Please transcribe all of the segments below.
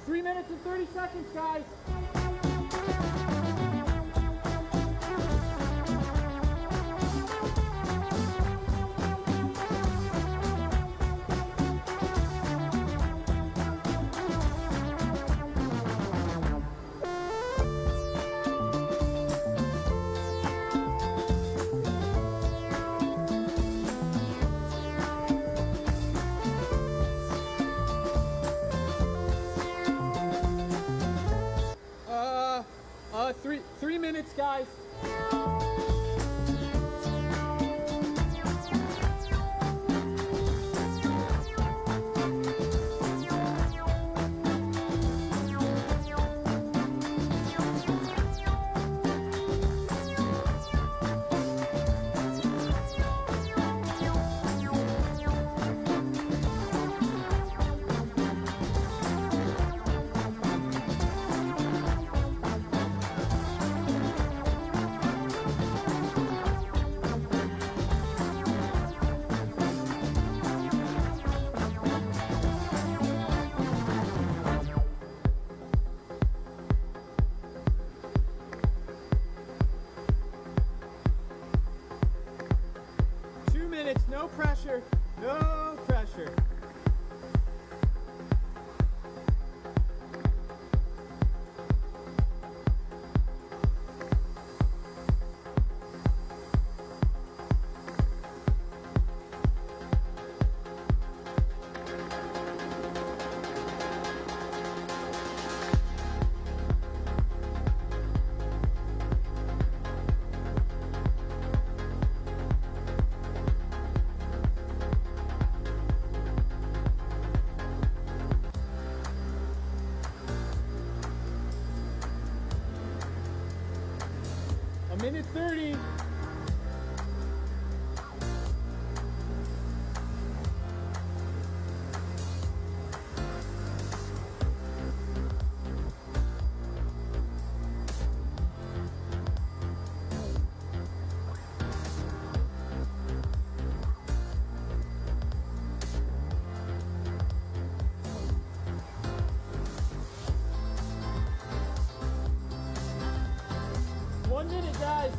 3 minutes and 30 seconds, guys. Three minutes, guys. No pressure, no pressure. Minute 30. Guys.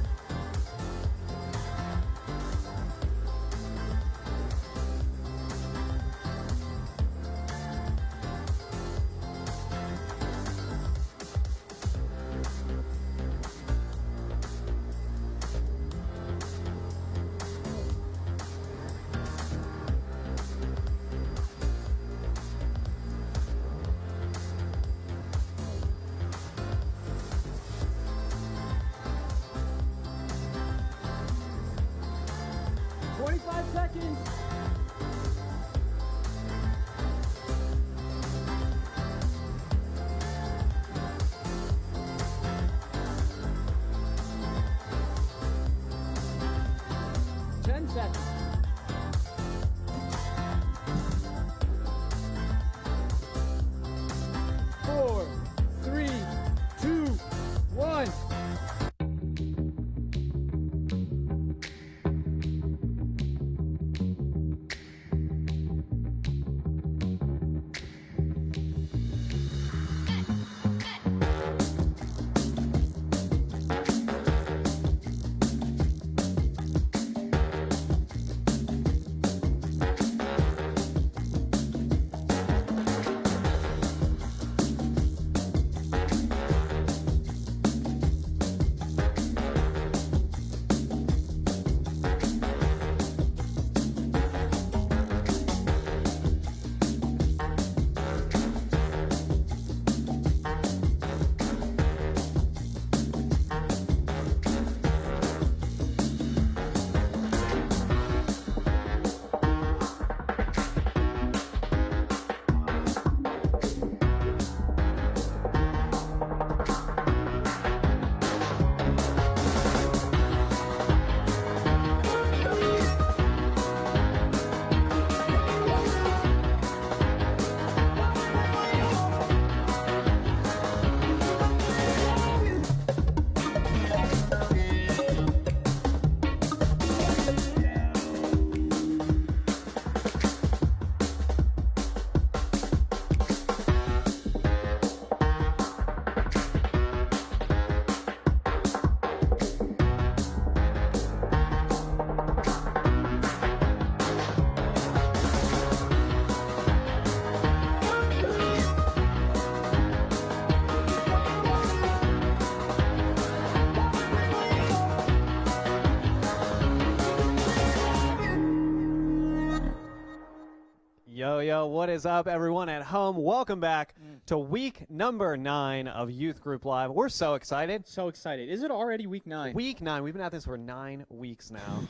Yo, what is up, everyone at home? Welcome back to week number 9 of Youth Group Live. We're so excited. So excited. Is it already week 9? Week 9. We've been at this for 9 weeks now.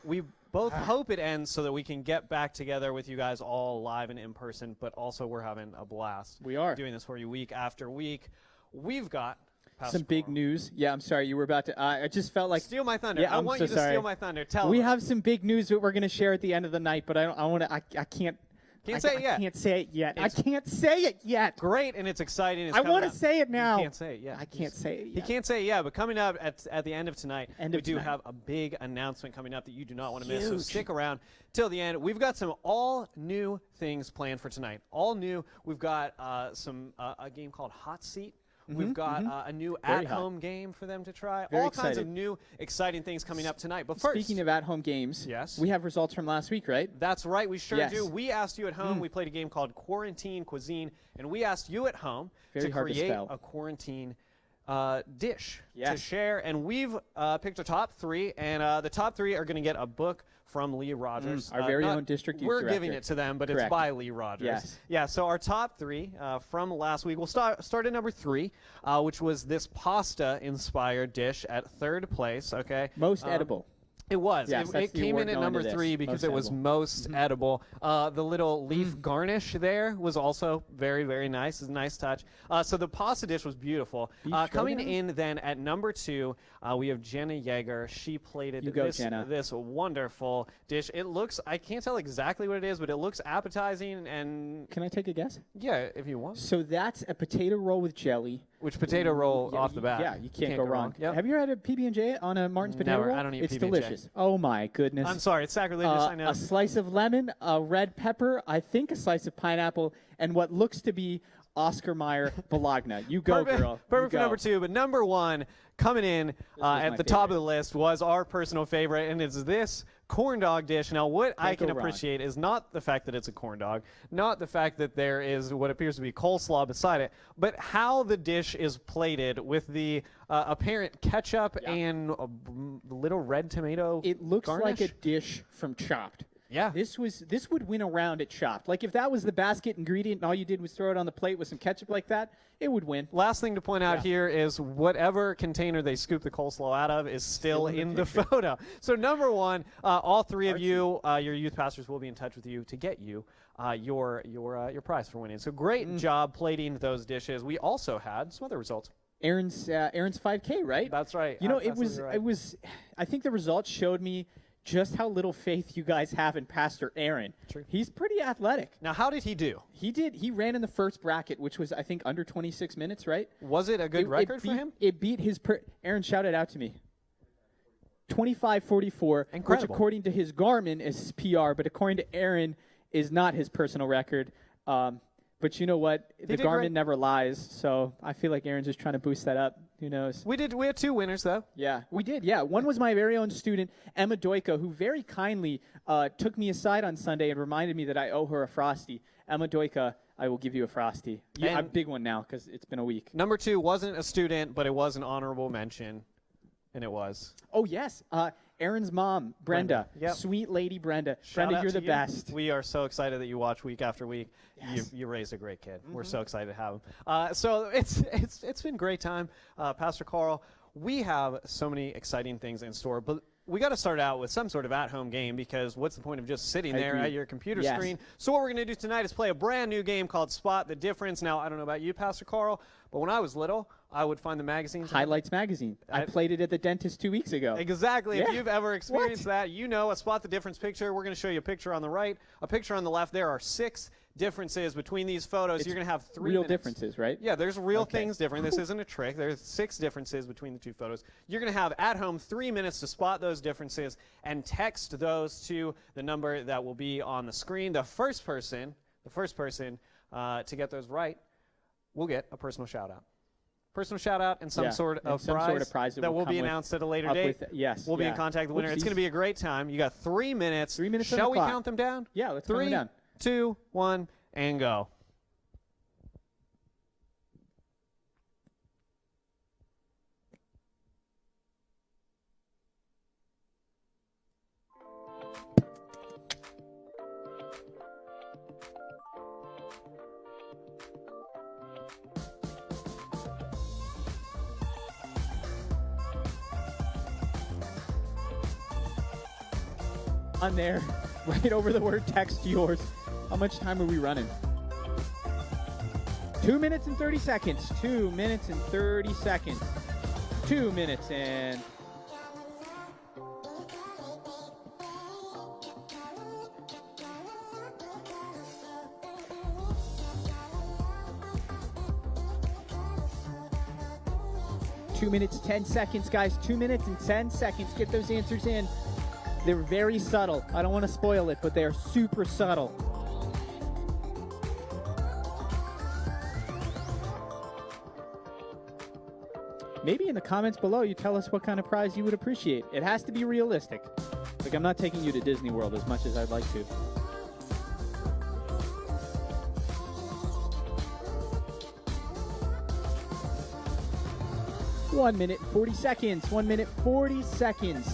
We both hope it ends so that we can get back together with you guys all live and in person, but also we're having a blast. We are. Doing this for you week after week. We've got some big news. Yeah, I'm sorry. You were about to. I just felt like steal my thunder. Yeah, I want you to steal my thunder. Tell We them. have some big news that we're going to share at the end of the night, but I want to. I can't. Can't say it yet. I can't say it yet. I can't say it yet. Great, and it's exciting. It's I want to say it now. You can't say it yet. I can't say it yet. He can't say it yet, but coming up at the end of tonight, we do tonight. have a big announcement coming up that you do not want to miss. Huge. So stick around till the end. We've got some all new things planned for tonight. All new. We've got a game called Hot Seat. We've got a new at-home game for them to try. Very all kinds excited. of new, exciting things coming up tonight. But first, Speaking of at-home games, yes, we have results from last week, right? That's right. We sure Yes. do. We asked you at home. We played a game called Quarantine Cuisine, and we asked you at home Very hard to create spell. a quarantine dish to Yes. share. And we've picked a top 3, and the top 3 are going to get a book from Lee Rogers. Our very own district youth We're director. giving it to them, but Correct. it's by Lee Rogers. Yes. Yeah, so our top 3 from last week, we'll start at number 3, which was this pasta-inspired dish at 3rd place, okay? Most edible. It was. Yes, it that's the came award in at going number to this. 3 because Most it was edible. most edible. The little leaf garnish there was also very, very nice. It's a nice touch. So the pasta dish was beautiful. Beef Coming stroganoff? in then at number 2, we have Jenna Jaeger. She plated You go, Jenna. this wonderful dish. It looks, I can't tell exactly what it is, but it looks appetizing. And Can I take a guess? yeah, if you want. So that's a potato roll with jelly. Which potato roll off the bat? Yeah, you can't go wrong. Yep. Have you ever had a PB&J on a Martin's potato Never. roll? I don't eat It's PB&J. delicious. Oh my goodness. I'm sorry, it's sacrilegious, I know. A slice of lemon, a red pepper, I think a slice of pineapple, and what looks to be Oscar Mayer Bologna. You go, Perfect, girl. Perfect You for go. number 2, but number 1 coming in my at the top of favorite. the list was our personal favorite, and it's this corn dog dish. Now, what I Can't can go wrong. appreciate is not the fact that it's a corn dog, not the fact that there is what appears to be coleslaw beside it, but how the dish is plated with the apparent ketchup and a little red tomato It looks garnish. like a dish from Chopped. Yeah. This would win a round at Chopped. Like if that was the basket ingredient and all you did was throw it on the plate with some ketchup like that, it would win. Last thing to point out here is whatever container they scoop the coleslaw out of is still in the photo. So number 1, all 3 of you, your youth pastors will be in touch with you to get you your prize for winning. So great job plating those dishes. We also had some other results. Aaron's 5K, right? That's right. You know, it Absolutely right. was. I think the results showed me just how little faith you guys have in Pastor Aaron. True. He's pretty athletic. Now, how did he do? He ran in the first bracket, which was I think under 26 minutes, right? Was it a good record for him? It beat his. Aaron shouted out to me. 25:44, which Incredible. according to his Garmin is his PR, but according to Aaron is not his personal record. But you know what? The did Garmin great. never lies, so I feel like Aaron's just trying to boost that up. Who knows? We had 2 winners, though. Yeah, we did. Yeah, one was my very own student, Emma Doika, who very kindly took me aside on Sunday and reminded me that I owe her a Frosty. Emma Doika, I will give you a Frosty. A big one now because it's been a week. Number 2 wasn't a student, but it was an honorable mention, and it was. Oh, yes. Aaron's mom, Brenda. Yep. Sweet lady Brenda. Shout Brenda, out you're to the you. best. We are so excited that you watch week after week. Yes. You raised a great kid. We're so excited to have him. So it's been a great time. Pastor Carl, we have so many exciting things in store, but we got to start out with some sort of at-home game because what's the point of just sitting there agree. at your computer Yes. screen? So what we're going to do tonight is play a brand new game called Spot the Difference. Now, I don't know about you, Pastor Carl, but when I was little, I would find the magazines. Highlights Magazine. I played it at the dentist 2 weeks ago. Exactly. If Yeah. you've ever experienced that, you know a Spot the Difference picture. We're going to show you a picture on the right, a picture on the left. There are 6 differences between these photos. You're going to have 3 Real minutes. differences, right? Yeah, there's real Okay. things different. This isn't a trick. There's 6 differences between the 2 photos. You're going to have at home 3 minutes to spot those differences and text those to the number that will be on the screen. The first person to get those right will get a personal shout out. Personal shout out and some Yeah, sort and of some prize, sort of prize that will will come be with- announced at a later up date. with- yes, We'll be in yeah. contact with the winner. It's Whoopsies. going to be a great time. You got 3 minutes. 3 minutes on Shall the we clock. count them down? Yeah, let's count them 3, down. 2, 1, and go. on there, right over the word text yours. How much time are we running? 2 minutes and 30 seconds. 2 minutes and 30 seconds. 2 minutes and... Two minutes, 10 seconds, guys. 2 minutes and 10 seconds. Get those answers in. They're very subtle. I don't want to spoil it, but they are super subtle. Maybe in the comments below you tell us what kind of prize you would appreciate. It has to be realistic. Like, I'm not taking you to Disney World as much as I'd like to. One minute, 40 seconds. 1 minute, 40 seconds.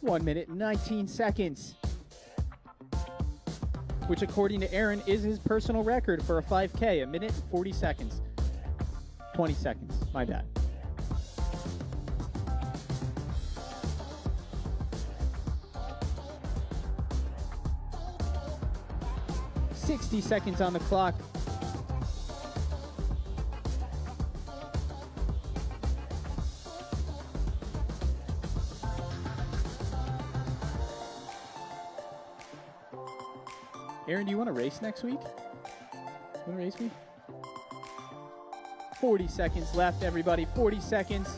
One minute, 19 seconds. Which, according to Aaron, is his personal record for a 5K. A minute and 40 seconds. 20 seconds. My bad. $60 seconds on the clock. Aaron, do you want to race next week? You want to race me? 40 seconds left, everybody. 40 seconds.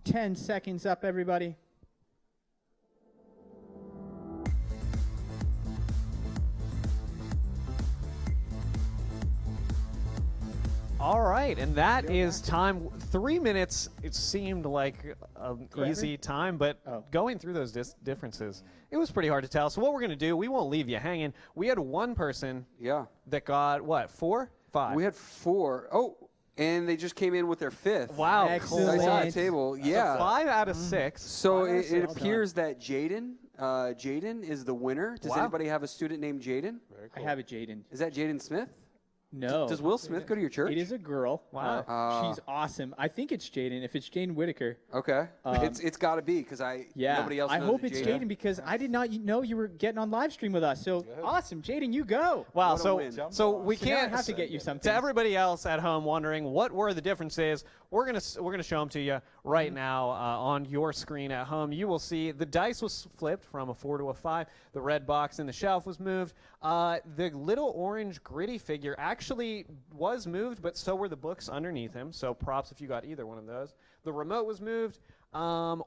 Ten seconds up, everybody. All right, and that is time. 3 minutes, it seemed like an easy time, but going through those differences, it was pretty hard to tell. So what we're going to do, we won't leave you hanging. We had one person that got, what, 4? 5? We had 4. Oh, and they just came in with their 5th. Wow. Excellent. Nice on the table. Yeah. 5 out of 6. So it appears that Jaden is the winner. Does anybody have a student named Jaden? I have a Jaden. Is that Jaden Smith? No. Does Will Smith go to your church? It is a girl. Wow. She's awesome. I think it's Jaden. If it's Jaden Whitaker. Okay. It's got to be because nobody else knows I hope it's it's Jaden because I did not know you were getting on live stream with us. So awesome, Jaden, you go. Wow. What a So win. we So now can't I have to get you something. To everybody else at home wondering what were the differences, we're gonna show them to you right now on your screen at home. You will see the dice was flipped from a 4 to a 5. The red box in the shelf was moved. The little orange gritty figure actually was moved, but so were the books underneath him. So props if you got either one of those. The remote was moved.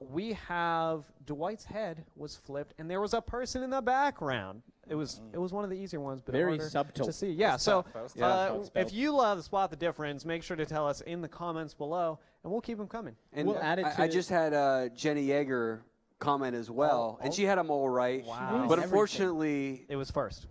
We have Dwight's head was flipped, and there was a person in the background. It was one of the easier ones, but very harder subtle to see. Yeah. So if you love to spot the difference, make sure to tell us in the comments below, and we'll keep them coming. And we'll add it to I just had Jenny Jaeger comment as well, and she had them all right. Wow. But unfortunately, It was first.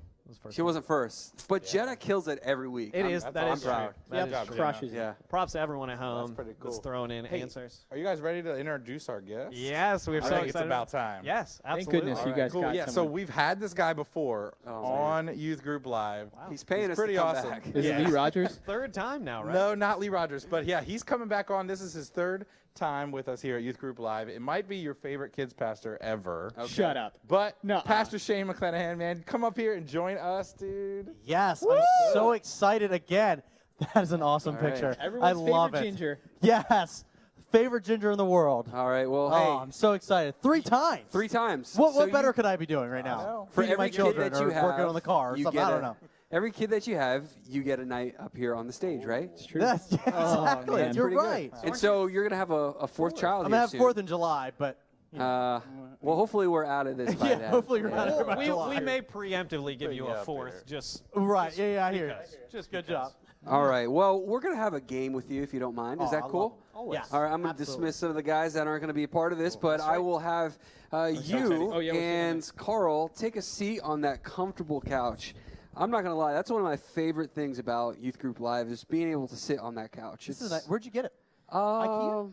she wasn't first. But Jenna kills it every week. It is. That is proud. true. That is true. crushes it. Yeah. Props to everyone at home. pretty cool. That's throwing in Hey, answers. Are you guys ready to introduce our guest? Yes, we're I so think excited. it's about time. Yes, Thank absolutely. goodness you All guys cool. got Yeah, so someone. we've had this guy before Oh, on Youth Group Live. Wow. He's paying He's us pretty to come awesome. back. Is it Lee Rogers? Third time now, right? No, not Lee Rogers, but yeah, he's coming back on. This is his 3rd time with us here at Youth Group Live. It might be your favorite kids pastor ever. Okay. Shut up. But No, Pastor Shane McClanahan, man, come up here and join us, dude. Yes, I'm so excited again. That is an awesome All right. picture. Everyone's I love favorite it. ginger. Yes, favorite ginger in the world. All right. Well, Oh, hey, I'm so excited. 3 times. 3 times. What So better you- could I be doing right now? know. For Feeding my every kid children that you or have, working on the car or you something. get I don't know. Every kid that you have, you get a night up here on the stage, right? It's true. Yes, Oh, exactly. man. You're Pretty good. right. And so you're gonna have a 4th child. I'm gonna here have soon. 4th in July, but Well, hopefully we're out of this by Yeah, then. hopefully we're out of it by we July. may preemptively give you a Yeah, fourth, Peter. just Right, yeah, I hear you. because. Just Good because. job. All right. Well, we're going to have a game with you if you don't mind. Is Oh, that I love cool? it. Yes, All right, I'm going to absolutely. dismiss some of the guys that aren't going to be a part of this, but I will have you Oh, yeah, we're and Carl take a seat on that comfortable couch. I'm not going to lie, that's one of my favorite things about Youth Group Live is being able to sit on that couch. This is where'd you get it? No.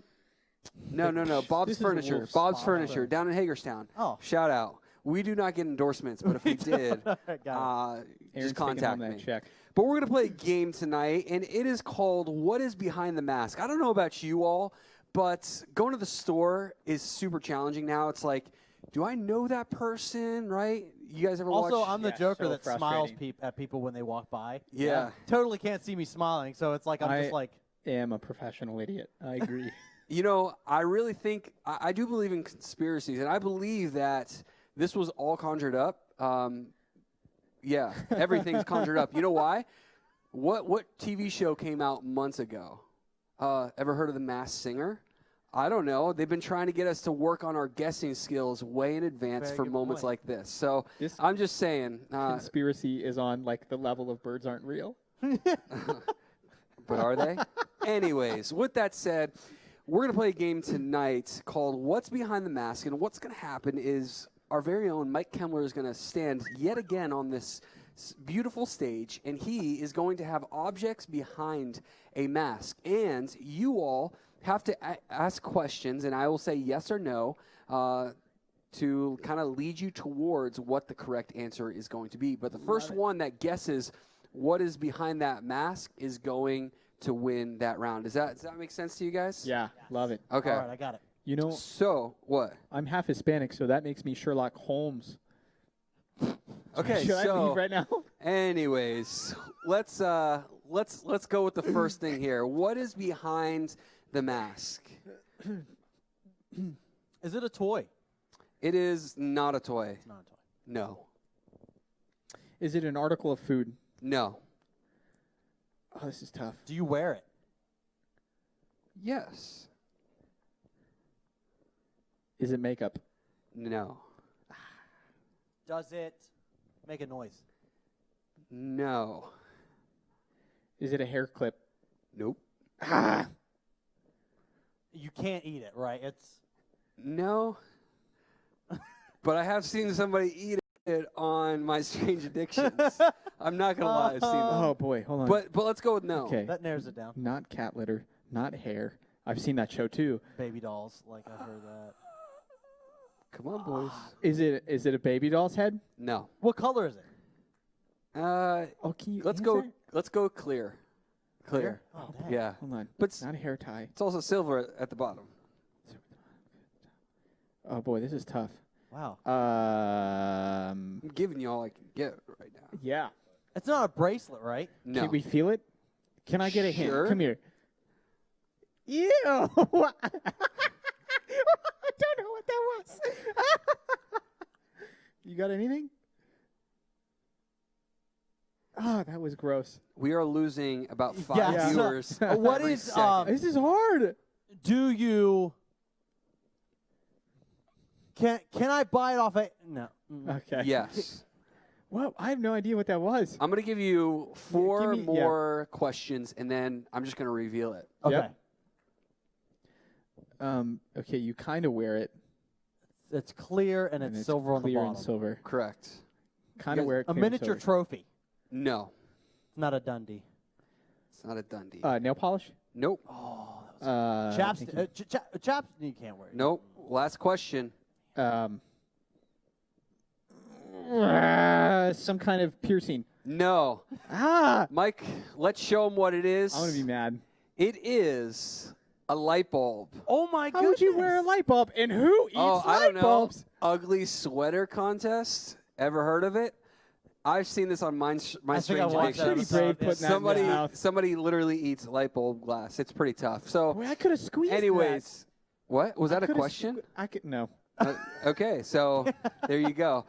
Bob's This is Furniture. Wolf's. Bob's Furniture down in Hagerstown. Oh. Shout out. We do not get endorsements, but if we did, Got it. Aaron's just taking contact home me. that check. But we're going to play a game tonight, and it is called What is Behind the Mask? I don't know about you all, but going to the store is super challenging now. It's like, do I know that person, right? You guys ever Also, watch? I'm the Yeah, joker so that smiles frustrating. at people when they walk by. Yeah. Totally can't see me smiling, so it's like I'm just like, Am a professional idiot. I agree. You know, I really think, I do believe in conspiracies, and I believe that this was all conjured up. Yeah, everything's conjured up. You know why? What TV show came out months ago? Ever heard of The Masked Singer? I don't know. They've been trying to get us to work on our guessing skills way in advance Very for good moments point. like this. So This I'm just saying. conspiracy is on like the level of birds aren't real. But are they? Anyways, with that said, we're going to play a game tonight called What's Behind the Mask. And what's going to happen is our very own Mike Kemmler is going to stand yet again on this beautiful stage, and he is going to have objects behind a mask. And you all have to ask questions, and I will say yes or no to kind of lead you towards what the correct answer is going to be. But the first one that guesses what is behind that mask is going to win that round. Does that make sense to you guys? Yeah, love it. Okay. all right, I got it. You know, So, what? I'm half Hispanic, so that makes me Sherlock Holmes. Okay, Should I so leave right now? anyways, let's go with the first thing here. What is behind the mask? Is it a toy? It is not a toy. It's not a toy. No. Is it an article of food? No. Oh, this is tough. Do you wear it? Yes. Is it makeup? No. Does it make a noise? No. Is it a hair clip? Nope. Ah, You can't eat it, right? It's No. But I have seen somebody eat it on My Strange Addictions. I'm not gonna lie, I've seen that. oh boy, hold on. But let's go with no. okay, that narrows it down. not cat litter, not hair. I've seen that show too. Baby dolls, like I've heard that. Come on, boys. Is it a baby doll's head? No. What color is it? Oh, can you Let's answer? go. Let's go clear. Clear. Oh, dang. Yeah. Hold on. But Not a hair tie. it's also silver at the bottom. Oh boy, this is tough. Wow. I'm giving you all I can get right now. Yeah. It's not a bracelet, right? No. Can we feel it? Can I get a hint? Sure. Come here. Ew! I don't know what that was. You got anything? Oh, that was gross. We are losing about 5 Yeah. viewers. What every is second. This is hard. do you can I buy it off a no? Okay. Yes. Well, I have no idea what that was. I'm going to give you 4 me- yeah. more questions, and then I'm just going to reveal it. Okay. Yep. Okay, you kind of wear it. It's clear and it's silver on the clear bottom. and silver. Correct. Kind of guys- wear it. A clear and miniature silver. trophy. No. It's not a Dundee. It's not a Dundee. Nail polish. Nope. Chapstick. Chapstick. You can't wear it. Nope. Last question. Some kind of piercing. No. Ah! Mike, let's show them what it is. I'm gonna be mad. It is a light bulb. Oh my How goodness. would you wear a light bulb? And who eats Oh, I light don't know. bulbs? Ugly sweater contest. Ever heard of it? I've seen this on My I think I Strange watched that Addictions. Pretty episode. brave putting that in his mouth. Somebody literally eats light bulb glass. It's pretty tough. So, Boy, I could have squeezed anyways, what was that. that a question? I could no. Okay, so there you go.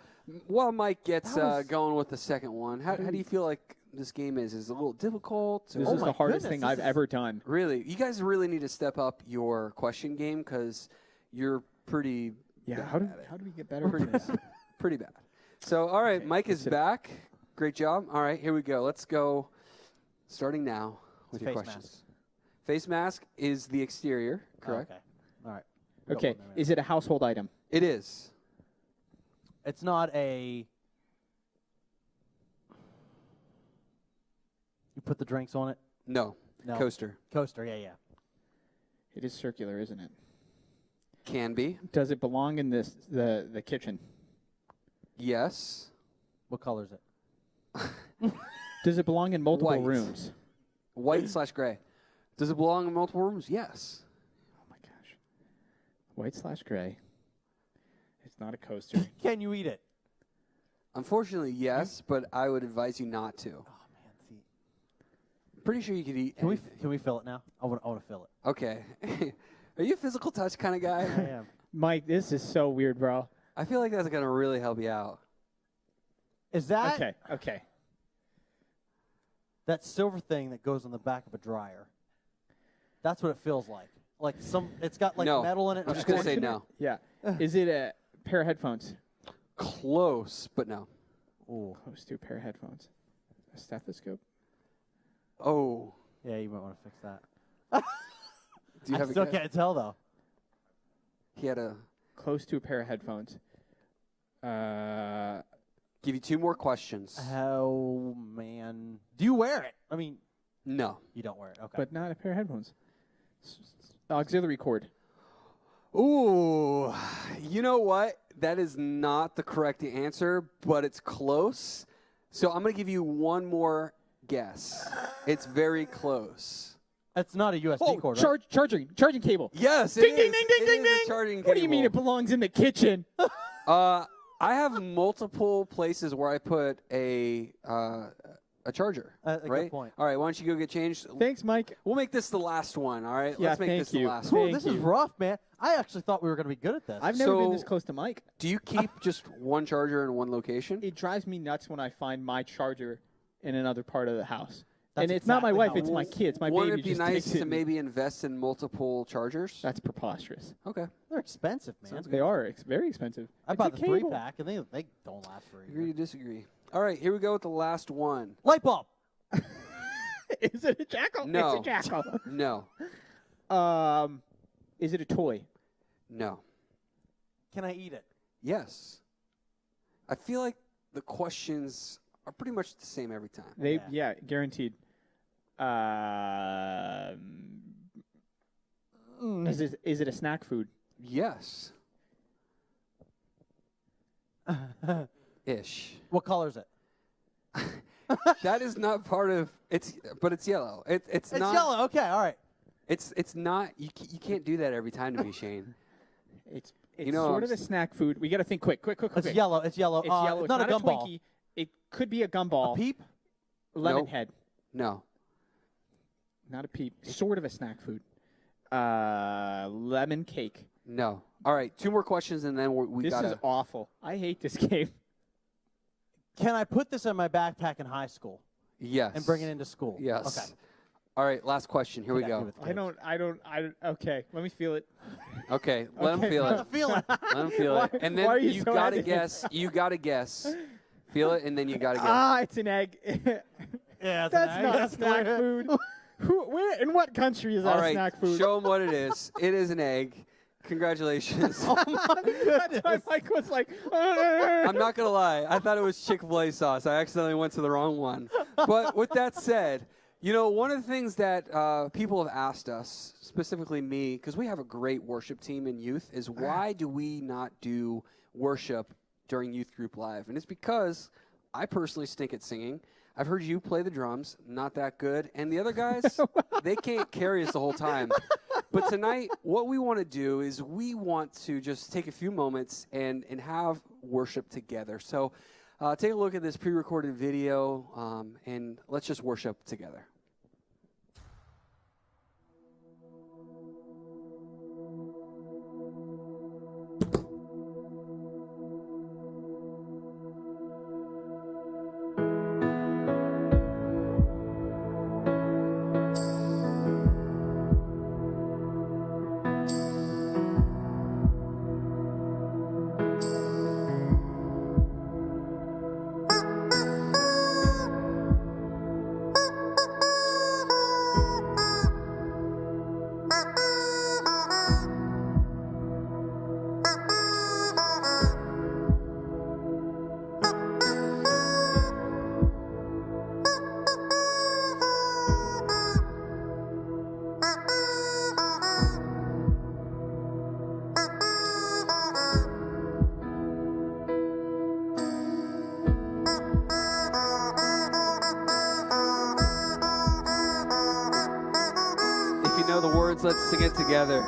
While Mike gets That was- going with the second one, how do you feel like this game is? Is it a little difficult? This or- is my the hardest goodness, thing this I've is- ever done. Really, you guys really need to step up your question game because you're pretty Yeah. bad How do we get better at this? Pretty bad. So, all right, Okay, Mike is that's it. back. Great job. All right, here we go. Let's go. Starting now with your Face questions. mask. Face mask is the exterior, correct? Okay. All right. Okay. Is it a household item? It is. It's not a. You put the drinks on it? No. No. Coaster. Coaster, yeah. It is circular, isn't it? Can be. Does it belong in the kitchen? Yes. What color is it? Does it belong in multiple White. rooms? White/gray. Does it belong in multiple rooms? Yes. Oh my gosh. White/gray. It's not a coaster. Can you eat it? Unfortunately, yes, but I would advise you not to. Oh man, see. Pretty sure you could eat. Can we anything. can we fill it now? I want to fill it. Okay. Are you a physical touch kind of guy? I am. Mike, this is so weird, bro. I feel like that's gonna really help you out. Is that Okay. that silver thing that goes on the back of a dryer? That's what it feels like. Like it's got like No. metal in it. I'm just gonna say no. Yeah. Is it a pair of headphones? Close, but no. Ooh. Close to a pair of headphones. A stethoscope? Oh. Yeah, you might want to fix that. Do you I have still a guess? can't tell though. He had a. Close to a pair of headphones. Give you 2 more questions. Oh man, do you wear it? I mean, No. you don't wear it. Okay. But not a pair of headphones. Auxiliary cord. Ooh. You know what? That is not the correct answer, but it's close. So I'm gonna give you one more guess. It's very close. It's not a USB cord, right? Charging cable. Yes. Ding, it ding, is. ding, ding, It ding, is a ding. charging What do you mean it cable. belongs in the kitchen? I have multiple places where I put a charger. A good right? point. All right. Why don't you go get changed? Thanks, Mike. We'll make this the last one. All right. Yeah, Let's make thank this the you. last Ooh, one. Thank this is you. rough, man. I actually thought we were going to be good at this. I've never been So- this close to Mike. Do you keep just one charger in one location? It drives me nuts when I find my charger in another part of the house. That's and it's not my exactly wife, how it's it my is. kids. My Wouldn't baby it be just nice takes it to and- maybe invest in multiple chargers? That's preposterous. Okay. They're expensive, man. They are very expensive. I It's bought a the cable. 3-pack, and they don't last for a Agree year. to disagree. All right, here we go with the last one. Light bulb. Is it a jackal? No. It's a jackal. No. Is it a toy? No. Can I eat it? Yes. I feel like the questions are pretty much the same every time. Yeah, guaranteed. Is it a snack food? Yes. Ish. What color is it? That is not part of but it's yellow. It's It's not yellow. Okay, all right. It's not you can't do that every time to me, Shane. It's You know, sort I'm of a snack food. We got to think quick. It's yellow. It's yellow. It's yellow. It's not a gumball. Twinkie. It could be a gumball. A peep? Lemon Nope. head. No. Not a peep. Sort of a snack food. Lemon cake. No. All right, 2 more questions and then we This gotta is awful. I hate this game. Can I put this in my backpack in high school Yes. and bring it into school? Yes. Okay. All right, last question. Here we Get active go. with kids. Okay, let me feel it. Okay, let him Okay. feel How's it. it feeling? Let him feel Why- it. And why then are you you so gotta hesitant? guess. You gotta guess. Feel it, and then you gotta guess. Ah, it's an egg. Yeah, That's not a snack food. Where? In what country is that All a right, snack food? show him what it is. It is an egg. Congratulations. That's why Mike was like. I'm not gonna lie. I thought it was Chick-fil-A sauce. I accidentally went to the wrong one. But with that said, you know, one of the things that people have asked us, specifically me, because we have a great worship team in youth, is why do we not do worship during Youth Group Live? And it's because I personally stink at singing. I've heard you play the drums, not that good. And the other guys, they can't carry us the whole time. But tonight, what we want to do is we want to just take a few moments and have worship together. So take a look at this pre-recorded video, and let's just worship together. know the words. Let's sing it together.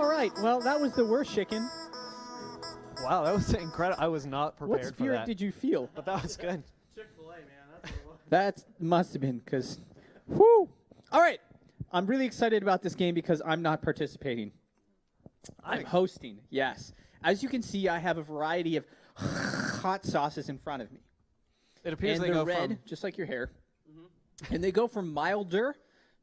right. Well, that was the worst chicken. Wow, that was incredible. I was not prepared What for spirit that. did you feel? But that was good. Chick-fil-A, man. That's what it was. That must have been because, whoo. All right. I'm really excited about this game because I'm not participating. I'm hosting, yes. As you can see, I have a variety of hot sauces in front of me. It appears And they they're go red, from just like your hair. Mm-hmm. And they go from milder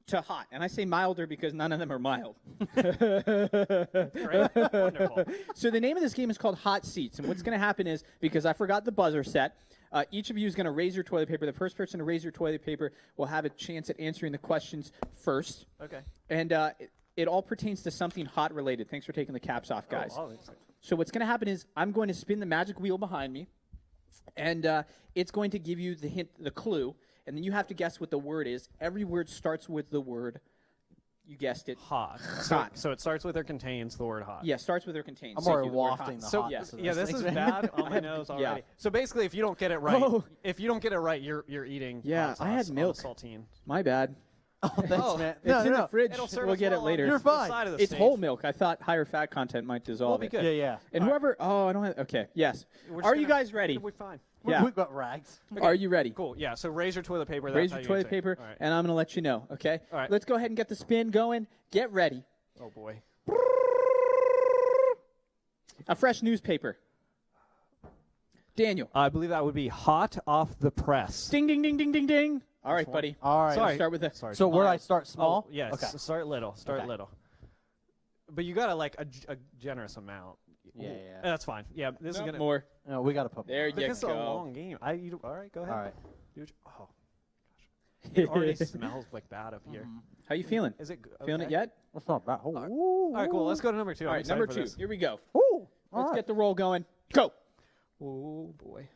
to hot. And I say milder because none of them are mild. great. Wonderful. So the name of this game is called Hot Seats. And what's going to happen is, because I forgot the buzzer set, each of you is going to raise your toilet paper. The first person to raise your toilet paper will have a chance at answering the questions first. Okay. And it all pertains to something hot related. Thanks for taking the caps off, guys. Oh, So what's going to happen is I'm going to spin the magic wheel behind me, and it's going to give you the hint, the clue, and then you have to guess what the word is. Every word starts with the word, you guessed it, hot. Hot. So it starts with or contains the word hot. Yeah, starts with or contains. I'm Thank already you, the word wafting hot. the So hotness of yeah, this thing, is man. bad on my nose already. Yeah. So basically, if you don't get it right, Oh. if you don't get it right, you're eating. Yeah, hot I had sauce on milk. a saltine. My bad. Oh, thanks, man. It's in the fridge. It'll serve We'll us get well it on later. You're the fine. side of the It's stage. whole milk. I thought higher fat content might dissolve We'll be it. good. Yeah, yeah. And whoever, I don't have, okay, yes. We're just Are you gonna- guys ready? We're fine. Yeah. We've got rags. Are you ready? Cool. Yeah. So raise your toilet paper. Raise That's your how you toilet say it. paper, All right. and I'm going to let you know, okay? All right. Let's go ahead and get the spin going. Get ready. Oh boy. A fresh newspaper. Daniel. I believe that would be hot off the press. Ding, ding, ding, ding, ding, ding. All right, buddy. All right. Sorry. Start with the. Sorry. So where I start small? Oh, yes. Okay. Start little. Start Okay. little. But you gotta like a generous amount. Yeah, Ooh. yeah. That's fine. Yeah. This is No, gonna. more. No, we got to put more. There But you this is a go. long game. All right. Go ahead. All right. Do what you- oh. It already smells like bad up here. How you feeling? Is it? Okay? Feeling it yet? That's not bad. Oh, All right. Cool. Let's go to number 2. All I'm right, excited number for 2. this. Here we go. Ooh. Let's get the roll going. Go. Oh boy.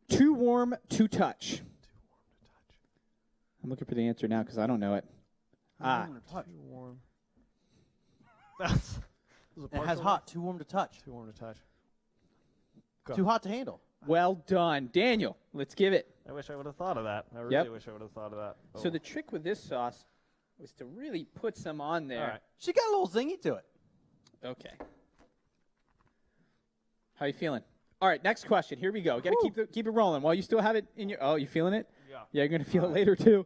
Too warm to touch. I'm looking for the answer now because I don't know it. Too warm. That's. It has hot. Too warm to touch. Too warm to touch. Go. Too hot to handle. Well done. Daniel, let's give it. I wish I would have thought of that. I really Yep. wish I would have thought of that. So the trick with this sauce was to really put some on there. All right. She got a little zingy to it. Okay. How you feeling? All right, next question. Here we go. Got to keep it rolling while you still have it in your. Oh, you feeling it? Yeah. Yeah, you're gonna feel it later too.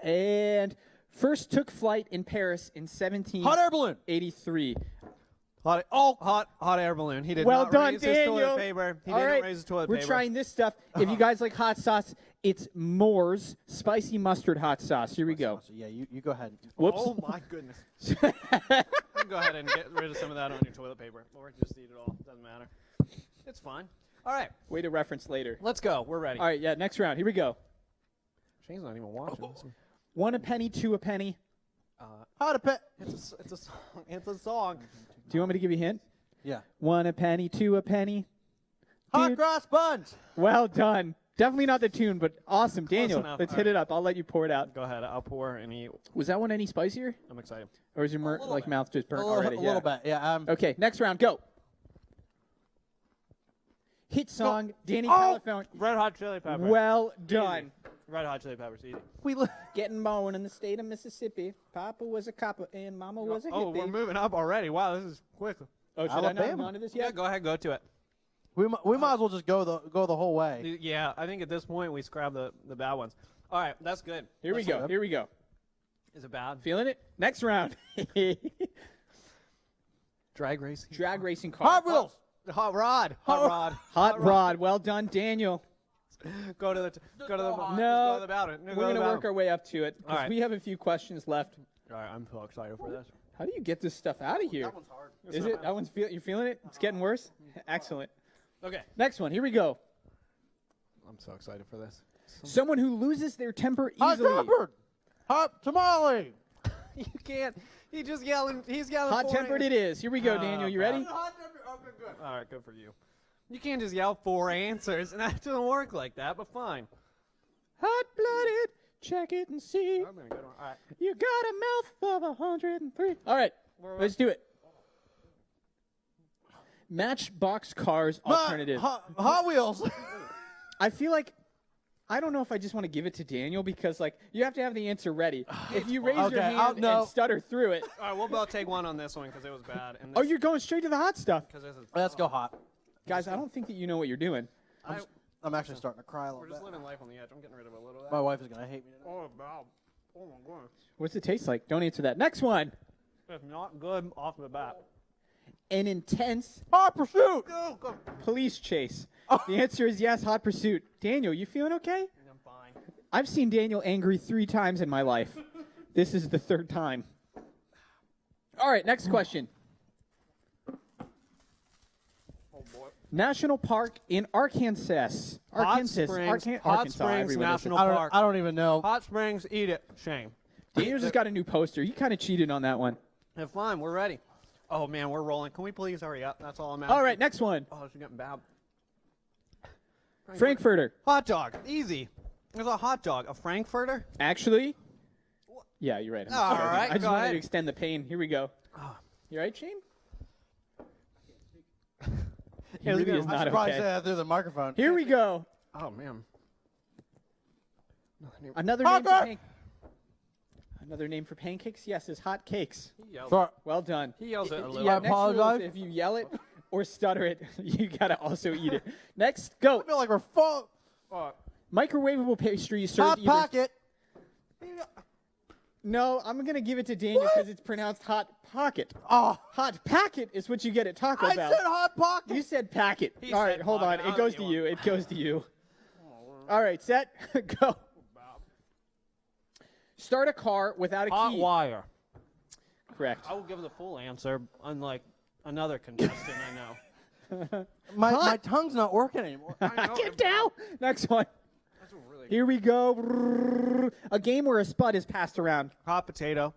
And First took flight in Paris in Hot air balloon. 1783. Hot air balloon. He did Well not done, raise his toilet Daniel. paper. He All didn't right, raise his toilet we're paper. trying this stuff. If you guys like hot sauce, it's Moore's spicy mustard hot sauce. Here we go. So, yeah, you go ahead. Whoops. Oh my goodness. You can go ahead and get rid of some of that on your toilet paper, or just eat it all. Doesn't matter. It's fine. All right, Way to reference later. let's go. We're ready. All right, yeah, next round. Here we go. Shane's not even watching. 1 a penny, 2 a penny. Hot a pet. It's a song. It's a song. Do you want me to give you a hint? Yeah. 1 a penny, 2 a penny. Hot Dude. cross buns. Well done. Definitely not the tune, but awesome. Daniel, enough. let's All hit it up. I'll let you pour it out. Go ahead. I'll pour and eat. Was that one any spicier? I'm excited. Or is your mouth just burnt already? A little bit. Yeah. Okay, next round. Go. Hit song, Danny California. Red Hot Chili Peppers. Well done. Red Hot Chili Peppers. Easy. Getting born in the state of Mississippi. Papa was a copper and Mama was a hippie. Oh, we're moving up already. Wow, this is quick. Oh, should I not Alabama. have gone to this Yeah, yet? go ahead. Go to it. We might as well just go the whole way. Yeah, I think at this point we scrap the bad ones. All right, that's good. Here we go. Here we go. Is it bad? Feeling it? Next round. Drag racing. Drag racing car. Hot wheels. Hot rod. Hot rod. Hot rod. Well done, Daniel. Go to the No, about it. we're going to work our way up to it All because right. we have a few questions left. All right, I'm so excited for this. How do you get this stuff out of here? That one's hard. Is it? That one's you're feeling it? It's getting worse? Excellent. Okay. Next one. Here we go. I'm so excited for this. Someone who loses their temper Hot easily. tempered. Hot tamale. You can't. He's just yelling. He's yelling. Hot-tempered it is. Here we go, Daniel. You ready? Hot tempered. Okay, good. All right, good for you. You can't just yell 4 answers, and that doesn't work like that. But fine. Hot-blooded. Check it and see. I'm gonna go to- All right. You got a mouth of 103. All right. Let's do it. Matchbox cars alternative. Hot Wheels. I feel like I don't know if I just want to give it to Daniel because like you have to have the answer ready. If you raise your Okay, hand no. and stutter through it. All right, we'll both take one on this one because it was bad. And Oh, this, you're going straight to the hot stuff. because this is. Let's go hot. Guys, I don't think that you know what you're doing. I'm actually starting to cry a little We're bit. just living life on the edge. I'm getting rid of a little of that. My wife is gonna hate me. Today. Oh, wow. Oh my goodness. What's it taste like? Don't answer that. Next one. It's not good off the bat. An intense Hot pursuit. Oh, good. police chase. The answer is yes, hot pursuit. Daniel, you feeling okay? I'm fine. I've seen Daniel angry 3 times in my life. This is the 3rd time. All right, next question. Oh boy. National Park in Arkansas. Arkansas. Hot Arkansas, Springs everyone knows it. National Park. I don't even know. Hot Springs, eat it. Shame. Daniel just got a new poster. You kind of cheated on that one. Yeah, fine, we're ready. Oh man, we're rolling. Can we please hurry up? That's all I'm asking. All right, next one. Oh, this is getting bad. Frankfurter. Hot dog. Easy. There's a hot dog. A Frankfurter? Actually, yeah, you're right. I'm All joking. right, I just go wanted ahead. to extend the pain. Here we go. You all right, Shane? He really is I'm not surprised okay. that through the microphone. Here we go. Oh man. Another Hot name for dog. Another name for pancakes? Yes, is hot cakes. He yells, Sorry. Well done. he yells it a little. Yeah, I next rule is apologize. if you yell it or stutter it, you gotta also eat it. Next, go. I feel like we're full. Microwavable pastry served Hot either. pocket. No, I'm gonna give it to Daniel because it's pronounced hot pocket. Oh, Hot packet is what you get at Taco I Bell. said hot pocket. You said packet. He All right, said hold on. pocket. It I'll goes get to one. you. It goes to you. All right, set, go. Start a car without a Hot key. wire. Correct. I will give the full answer, unlike another contestant I know. My tongue's not working anymore. I can't tell. Next one. That's a really Here we go. A game where a spud is passed around. hot potato.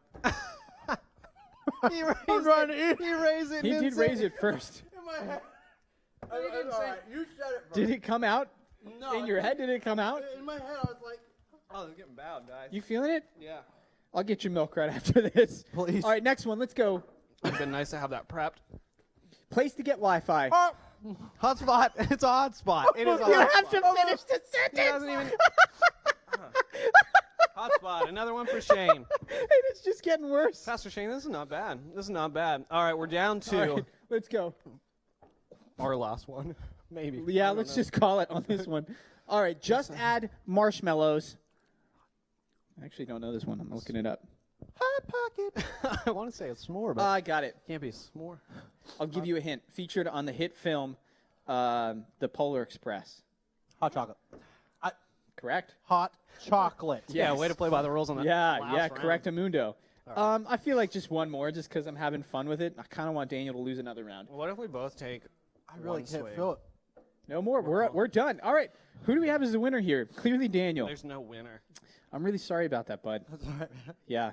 He raised trying to it. He raised it. He and did said- raise it first. In my head. didn't say- You said it. Did it come out? No, In your head, did it come out? In my head, I was like, Oh, it's getting bad, guys. You feeling it? Yeah. I'll get you milk right after this. Please. All right, next one. Let's go. It'd been nice to have that prepped. Place to get Wi-Fi. oh, Hotspot. It's a hotspot. It is a You hotspot. have to finish the He sentence. doesn't even. Hotspot. Another one for Shane. And it's just getting worse. Pastor Shane, this is not bad. This is not bad. All right, we're down to All right, let's go. our last one. Maybe. I Yeah, don't let's know. just call it on this one. All right, just add marshmallows. I actually don't know this one. I'm looking it up. Hot Pocket. I want to say a s'more, but I got it. can't be a s'more. I'll give you a hint. Featured on the hit film, The Polar Express. Hot chocolate. Correct? Hot chocolate. Yeah, Yes. way to play by the rules on that. Yeah, last round. correctamundo. I feel like just one more, just because I'm having fun with it. I kind of want Daniel to lose another round. What if we both take I really one can't swig? feel it. No more. We're done. All right. Who do we have as the winner here? Clearly Daniel. There's no winner. I'm really sorry about that, bud. That's all right, man. Yeah.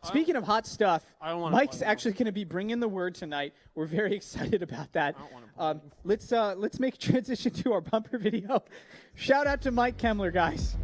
Speaking of hot stuff, I don't wanna Mike's play actually going to be bringing the word tonight. We're very excited about that. I don't wanna play. Let's make a transition to our bumper video. Shout out to Mike Kemmler, guys.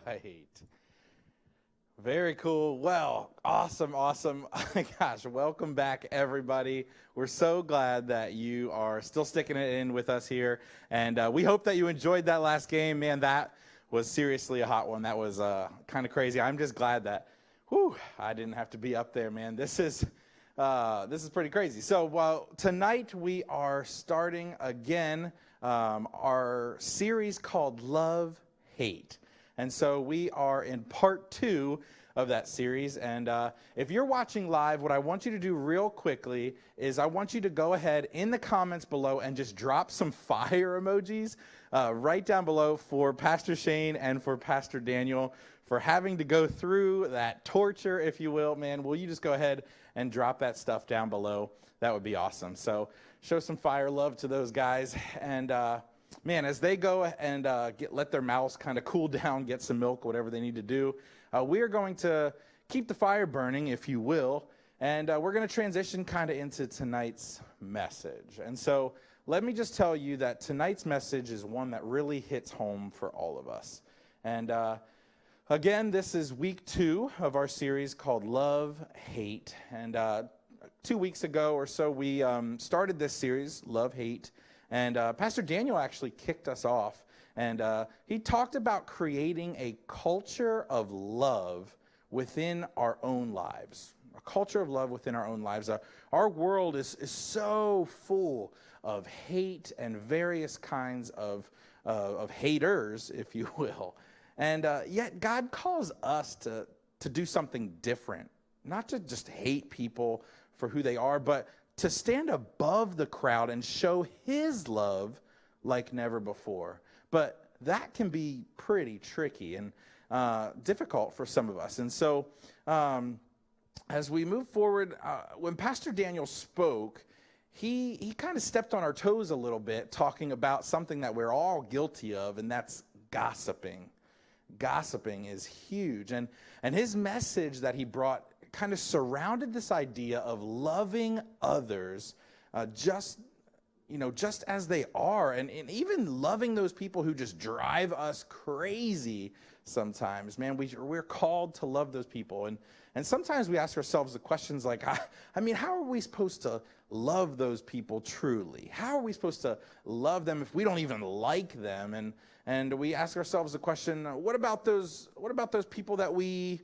Right. Very cool. Well, awesome. Gosh, welcome back, everybody. We're so glad that you are still sticking it in with us here. And we hope that you enjoyed that last game. Man, that was seriously a hot one. That was kind of crazy. I'm just glad that, I didn't have to be up there, man. This is pretty crazy. So, tonight we are starting again our series called Love, Hate. And so we are in part 2 of that series. And if you're watching live, what I want you to do real quickly is I want you to go ahead in the comments below and just drop some fire emojis right down below for Pastor Shane and for Pastor Daniel for having to go through that torture, if you will. Man, will you just go ahead and drop that stuff down below? That would be awesome. So show some fire love to those guys. And man, as they go and let their mouths kind of cool down, get some milk, whatever they need to do, we are going to keep the fire burning, if you will, and we're going to transition kind of into tonight's message. And so let me just tell you that tonight's message is one that really hits home for all of us. And again, this is week 2 of our series called Love, Hate. And 2 weeks ago or so, we started this series, Love, Hate. And Pastor Daniel actually kicked us off, and he talked about creating a culture of love within our own lives, a culture of love within our own lives. Our world is so full of hate and various kinds of haters, if you will. And yet God calls us to do something different, not to just hate people for who they are, but to stand above the crowd and show his love like never before. But that can be pretty tricky and difficult for some of us. And so as we move forward, when Pastor Daniel spoke, he kind of stepped on our toes a little bit, talking about something that we're all guilty of, and that's gossiping. Gossiping is huge. And his message that he brought kind of surrounded this idea of loving others just as they are, and even loving those people who just drive us crazy sometimes. Man, we're called to love those people. And sometimes we ask ourselves the questions like, I mean, how are we supposed to love those people truly? How are we supposed to love them if we don't even like them? And we ask ourselves the question, what about those people that we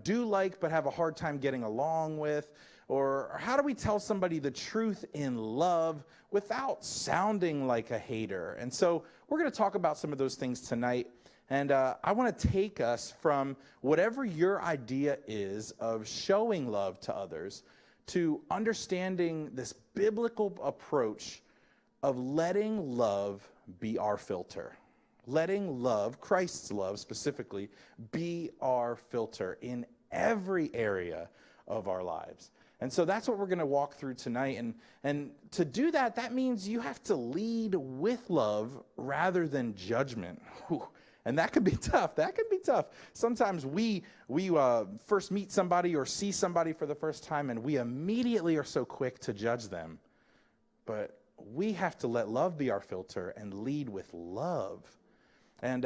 do like but have a hard time getting along with? Or how do we tell somebody the truth in love without sounding like a hater? And so we're going to talk about some of those things tonight. And I want to take us from whatever your idea is of showing love to others to understanding this biblical approach of letting love be our filter. Letting love, Christ's love specifically, be our filter in every area of our lives. And so that's what we're going to walk through tonight. And to do that, that means you have to lead with love rather than judgment. Whew. And that could be tough. That could be tough. Sometimes we first meet somebody or see somebody for the first time, and we immediately are so quick to judge them. But we have to let love be our filter and lead with love. And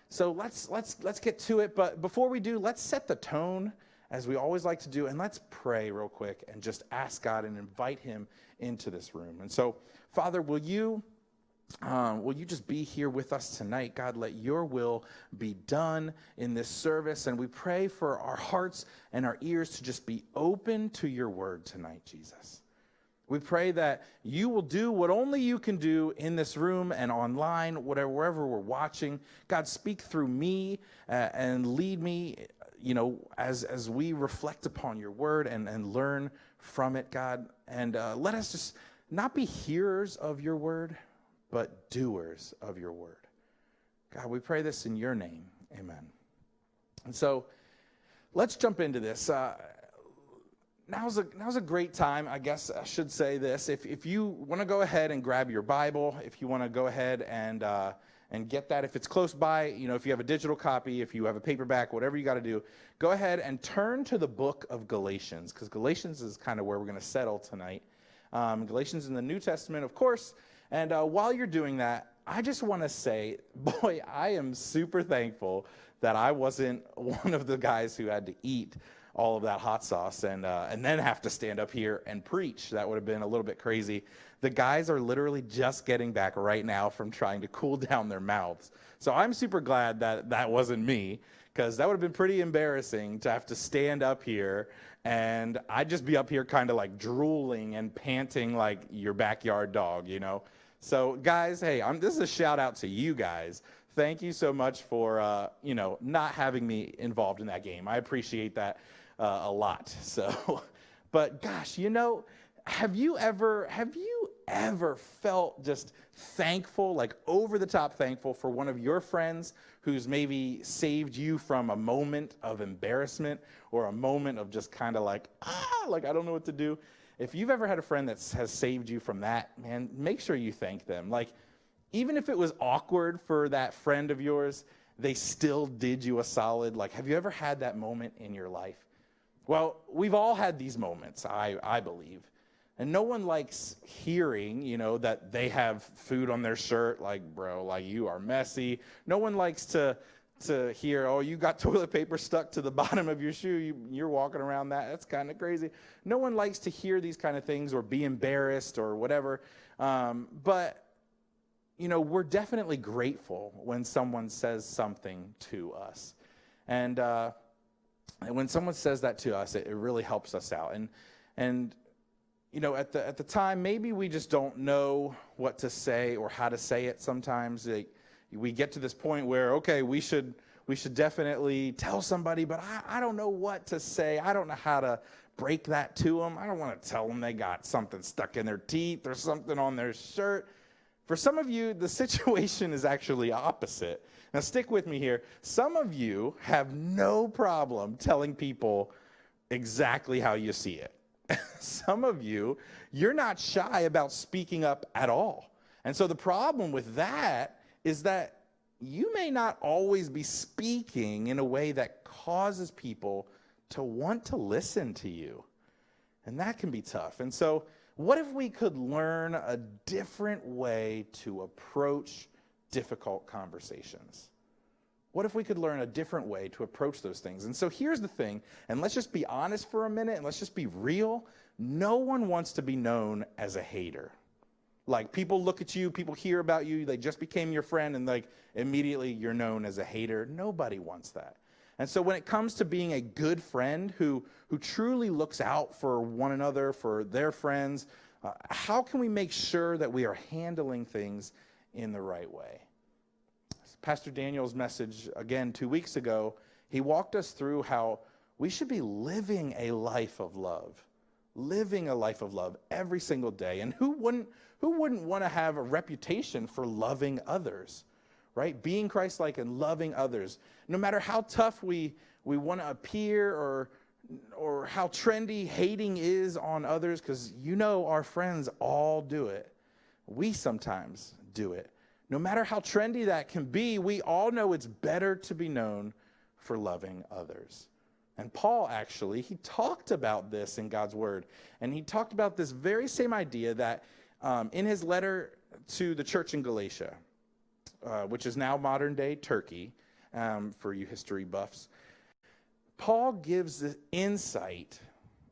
so let's get to it. But before we do, let's set the tone as we always like to do, and let's pray real quick and just ask God and invite him into this room. And so, Father, will you just be here with us tonight? God, let your will be done in this service. And we pray for our hearts and our ears to just be open to your word tonight, Jesus. We pray that you will do what only you can do in this room and online, wherever we're watching. God, speak through me and lead me, as we reflect upon your word and learn from it, God. And let us just not be hearers of your word, but doers of your word. God, we pray this in your name. Amen. And so let's jump into this. Now's a great time, I guess I should say this. If you want to go ahead and grab your Bible, if you want to go ahead and get that, if it's close by, if you have a digital copy, if you have a paperback, whatever you got to do, go ahead and turn to the book of Galatians, because Galatians is kind of where we're going to settle tonight. Galatians in the New Testament, of course. And while you're doing that, I just want to say, boy, I am super thankful that I wasn't one of the guys who had to eat all of that hot sauce and then have to stand up here and preach. That would have been a little bit crazy. The guys are literally just getting back right now from trying to cool down their mouths. So I'm super glad that wasn't me, because that would have been pretty embarrassing to have to stand up here and I'd just be up here kind of like drooling and panting like your backyard dog, So guys, hey, this is a shout out to you guys. Thank you so much for, not having me involved in that game. I appreciate that a lot. So, but gosh, have you ever felt just thankful, like over the top thankful for one of your friends who's maybe saved you from a moment of embarrassment or a moment of just kind of like I don't know what to do? If you've ever had a friend that has saved you from that, man, make sure you thank them. Like, even if it was awkward for that friend of yours, they still did you a solid. Like, have you ever had that moment in your life? Well, we've all had these moments, I believe. And no one likes hearing, that they have food on their shirt. Like, bro, like, you are messy. No one likes to hear, oh, you got toilet paper stuck to the bottom of your shoe. You're walking around that. That's kind of crazy. No one likes to hear these kind of things or be embarrassed or whatever. But we're definitely grateful when someone says something to us. And when someone says that to us, it really helps us out. And at the time, maybe we just don't know what to say or how to say it sometimes. We get to this point where, okay, we should definitely tell somebody, but I don't know what to say. I don't know how to break that to them. I don't want to tell them they got something stuck in their teeth or something on their shirt. For some of you, the situation is actually opposite. Now, stick with me here. Some of you have no problem telling people exactly how you see it. Some of you, you're not shy about speaking up at all. And so the problem with that is that you may not always be speaking in a way that causes people to want to listen to you. And that can be tough. And so what if we could learn a different way to approach difficult conversations? What if we could learn a different way to approach those things? And so here's the thing, and let's just be honest for a minute, and let's just be real. No one wants to be known as a hater. Like, people look at you, people hear about you, they just became your friend, and like immediately you're known as a hater. Nobody wants that. And so when it comes to being a good friend who truly looks out for one another, for their friends, how can we make sure that we are handling things in the right way? Pastor Daniel's message, again, 2 weeks ago, he walked us through how we should be living a life of love every single day. And who wouldn't want to have a reputation for loving others, right? Being Christ-like and loving others. No matter how tough we want to appear or how trendy hating is on others, because our friends all do it. We sometimes do it. No matter how trendy that can be, we all know it's better to be known for loving others. And Paul, actually, he talked about this in God's word. And he talked about this very same idea that in his letter to the church in Galatia, which is now modern-day Turkey, for you history buffs. Paul gives the insight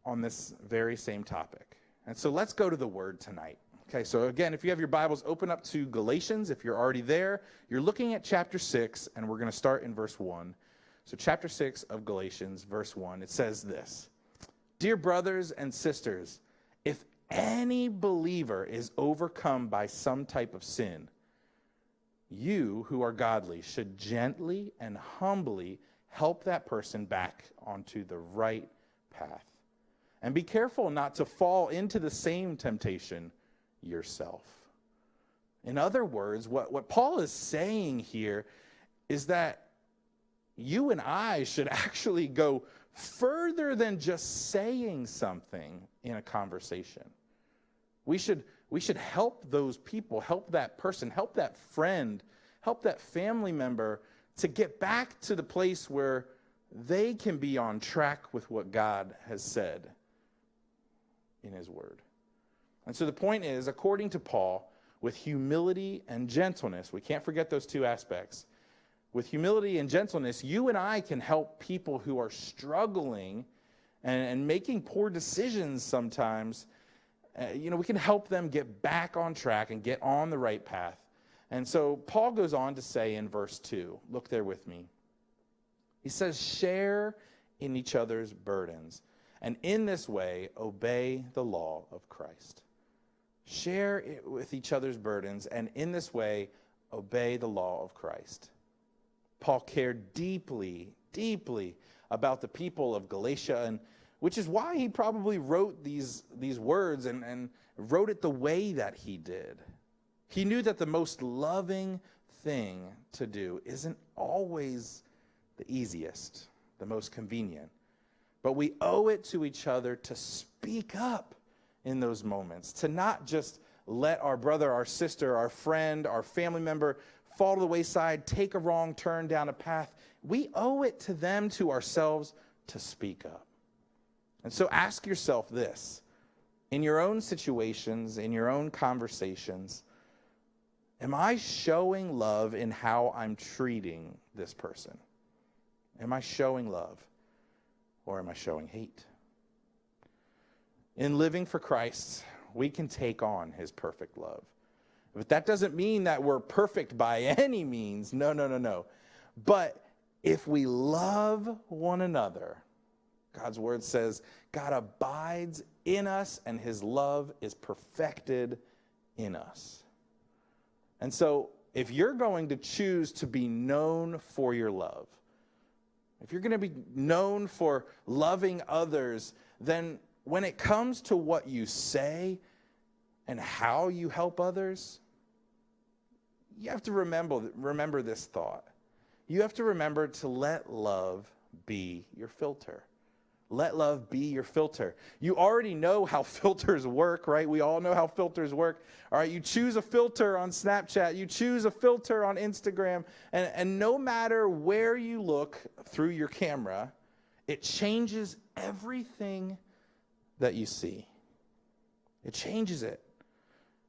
on this very same topic. And so let's go to the word tonight. Okay, so again, if you have your Bibles, open up to Galatians. If you're already there, you're looking at chapter 6, and we're going to start in verse 1. So chapter 6 of Galatians, verse 1, it says this: "Dear brothers and sisters, if any believer is overcome by some type of sin, you who are godly should gently and humbly help that person back onto the right path. And be careful not to fall into the same temptation yourself." In other words, what Paul is saying here is that you and I should actually go further than just saying something in a conversation. We should help those people, help that person, help that friend, help that family member to get back to the place where they can be on track with what God has said in his word. And so the point is, according to Paul, with humility and gentleness, we can't forget those two aspects. With humility and gentleness, you and I can help people who are struggling and making poor decisions sometimes. We can help them get back on track and get on the right path. And so Paul goes on to say in verse 2, look there with me. He says, "Share in each other's burdens, and in this way obey the law of Christ." Share with each other's burdens, and in this way obey the law of Christ. Paul cared deeply, deeply about the people of Galatia, and which is why he probably wrote these words and wrote it the way that he did. He knew that the most loving thing to do isn't always the easiest, the most convenient. But we owe it to each other to speak up in those moments, to not just let our brother, our sister, our friend, our family member fall to the wayside, take a wrong turn down a path. We owe it to them, to ourselves, to speak up. And so ask yourself this: in your own situations, in your own conversations, am I showing love in how I'm treating this person? Am I showing love, or am I showing hate? In living for Christ, we can take on his perfect love. But that doesn't mean that we're perfect by any means. No. But if we love one another, God's word says God abides in us and his love is perfected in us. And so if you're going to choose to be known for your love, if you're going to be known for loving others, then when it comes to what you say and how you help others, you have to remember this thought. You have to remember to let love be your filter. Let love be your filter. You already know how filters work, right? We all know how filters work. All right, you choose a filter on Snapchat. You choose a filter on Instagram. And no matter where you look through your camera, it changes everything that you see. It changes it.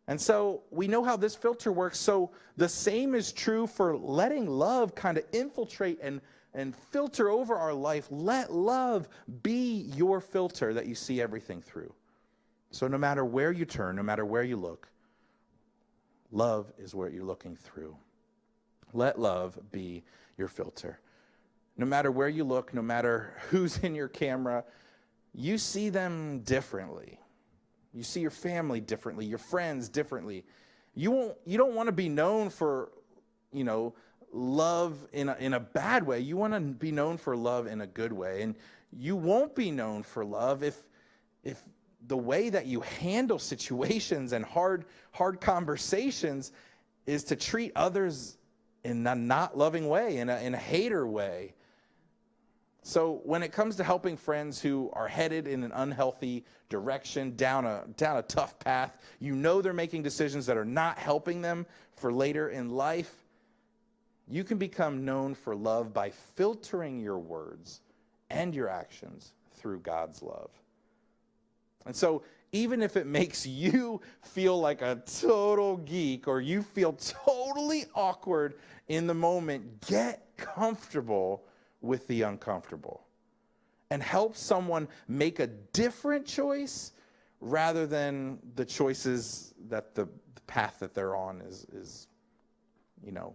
And so we know how this filter works. So the same is true for letting love kind of infiltrate and filter over our life. Let love be your filter that you see everything through. So no matter where you turn, no matter where you look, love is what you're looking through. Let love be your filter. No matter where you look, no matter who's in your camera, you see them differently. You see your family differently, your friends differently. You don't want to be known for, love in a bad way. You want to be known for love in a good way. And you won't be known for love if the way that you handle situations and hard conversations is to treat others in a not loving way, in a hater way. So when it comes to helping friends who are headed in an unhealthy direction, down a tough path, they're making decisions that are not helping them for later in life, you can become known for love by filtering your words and your actions through God's love. And so even if it makes you feel like a total geek or you feel totally awkward in the moment, get comfortable with the uncomfortable. and help someone make a different choice rather than the choices that the path that they're on is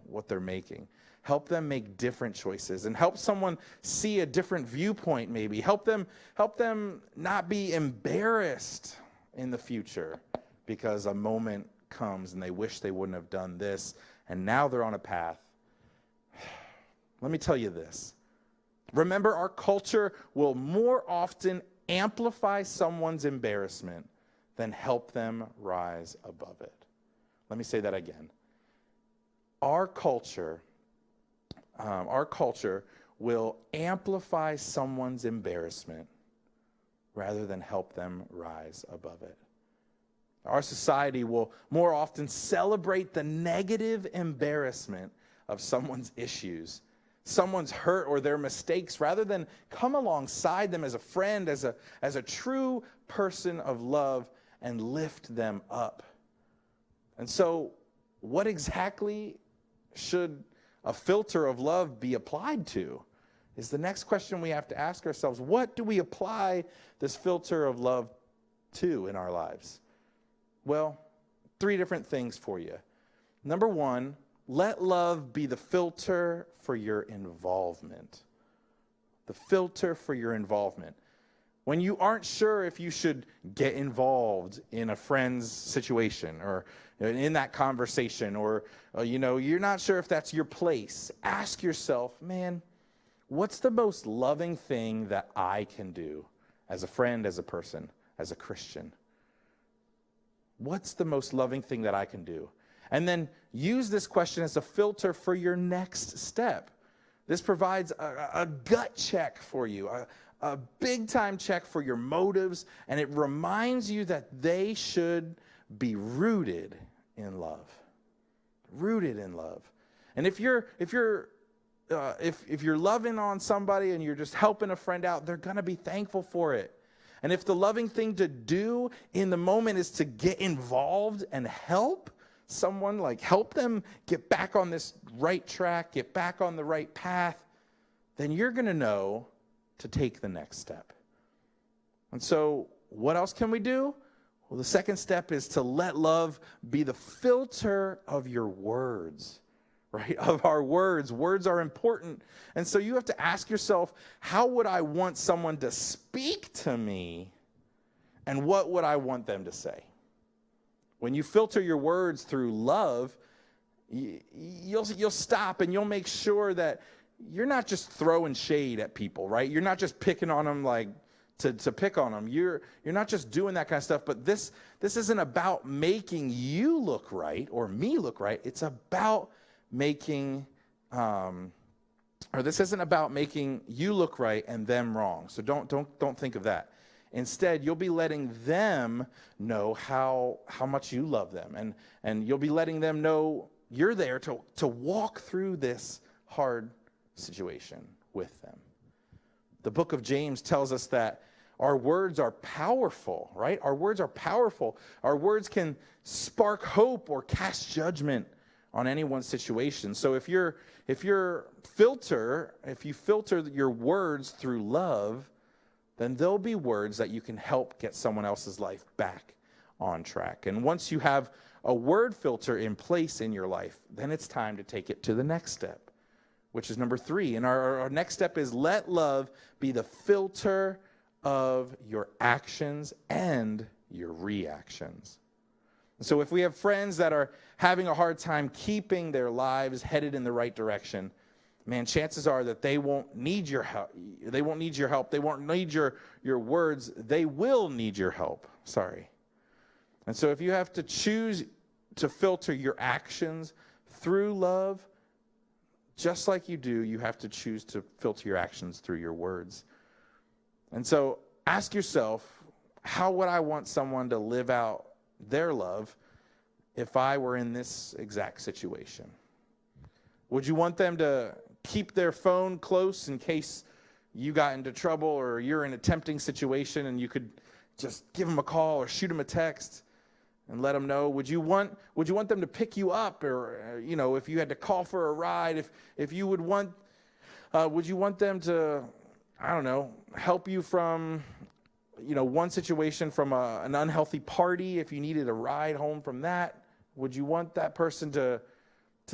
what they're making. Help them make different choices and help someone see a different viewpoint maybe. Help them not be embarrassed in the future because a moment comes and they wish they wouldn't have done this and now they're on a path. Let me tell you this. Remember, our culture will more often amplify someone's embarrassment than help them rise above it. Let me say that again. Our culture will amplify someone's embarrassment rather than help them rise above it. Our society will more often celebrate the negative embarrassment of someone's issues, someone's hurt or their mistakes, rather than come alongside them as a friend, as a true person of love, and lift them up. And so, what exactly should a filter of love be applied to? Is the next question we have to ask ourselves. What do we apply this filter of love to in our lives? Well, 3 different things for you. Number 1, let love be the filter for your involvement. The filter for your involvement. When you aren't sure if you should get involved in a friend's situation or in that conversation, or you're not sure if that's your place, ask yourself, man, what's the most loving thing that I can do as a friend, as a person, as a Christian? What's the most loving thing that I can do? And then use this question as a filter for your next step. This provides a gut check for you, a big-time check for your motives, and it reminds you that they should be rooted in love. Rooted in love. And if you're loving on somebody and you're just helping a friend out, they're going to be thankful for it. And if the loving thing to do in the moment is to get involved and help someone, like help them get back on this right track, get back on the right path, then you're going to know to take the next step. And so what else can we do? Well, the second step is to let love be the filter of your words, right? Of our words. Words are important. And so you have to ask yourself, how would I want someone to speak to me? And what would I want them to say? When you filter your words through love, you'll stop and you'll make sure that you're not just throwing shade at people, right? You're not just picking on them like to pick on them. You're not just doing that kind of stuff, but this isn't about making you look right or me look right. It's about making, this isn't about making you look right and them wrong. So don't think of that. Instead, you'll be letting them know how much you love them, and you'll be letting them know you're there to walk through this hard situation with them. The book of James tells us that our words are powerful, right? Our words are powerful. Our words can spark hope or cast judgment on anyone's situation. So if you filter your words through love, then there'll be words that you can help get someone else's life back on track. And once you have a word filter in place in your life, then it's time to take it to the next step, which is number 3. And our next step is let love be the filter of your actions and your reactions. So if we have friends that are having a hard time keeping their lives headed in the right direction, man, chances are that they won't need your help. They won't need your help. They won't need your words. They will need your help. Sorry. And so if you have to choose to filter your actions through love, just like you have to choose to filter your actions through your words. And so ask yourself, how would I want someone to live out their love if I were in this exact situation? Would you want them to keep their phone close in case you got into trouble or you're in a tempting situation and you could just give them a call or shoot them a text and let them know? Would you want them to pick you up, or if you had to call for a ride, would you want them to I don't know, help you from, one situation from an unhealthy party, if you needed a ride home from that? Would you want that person to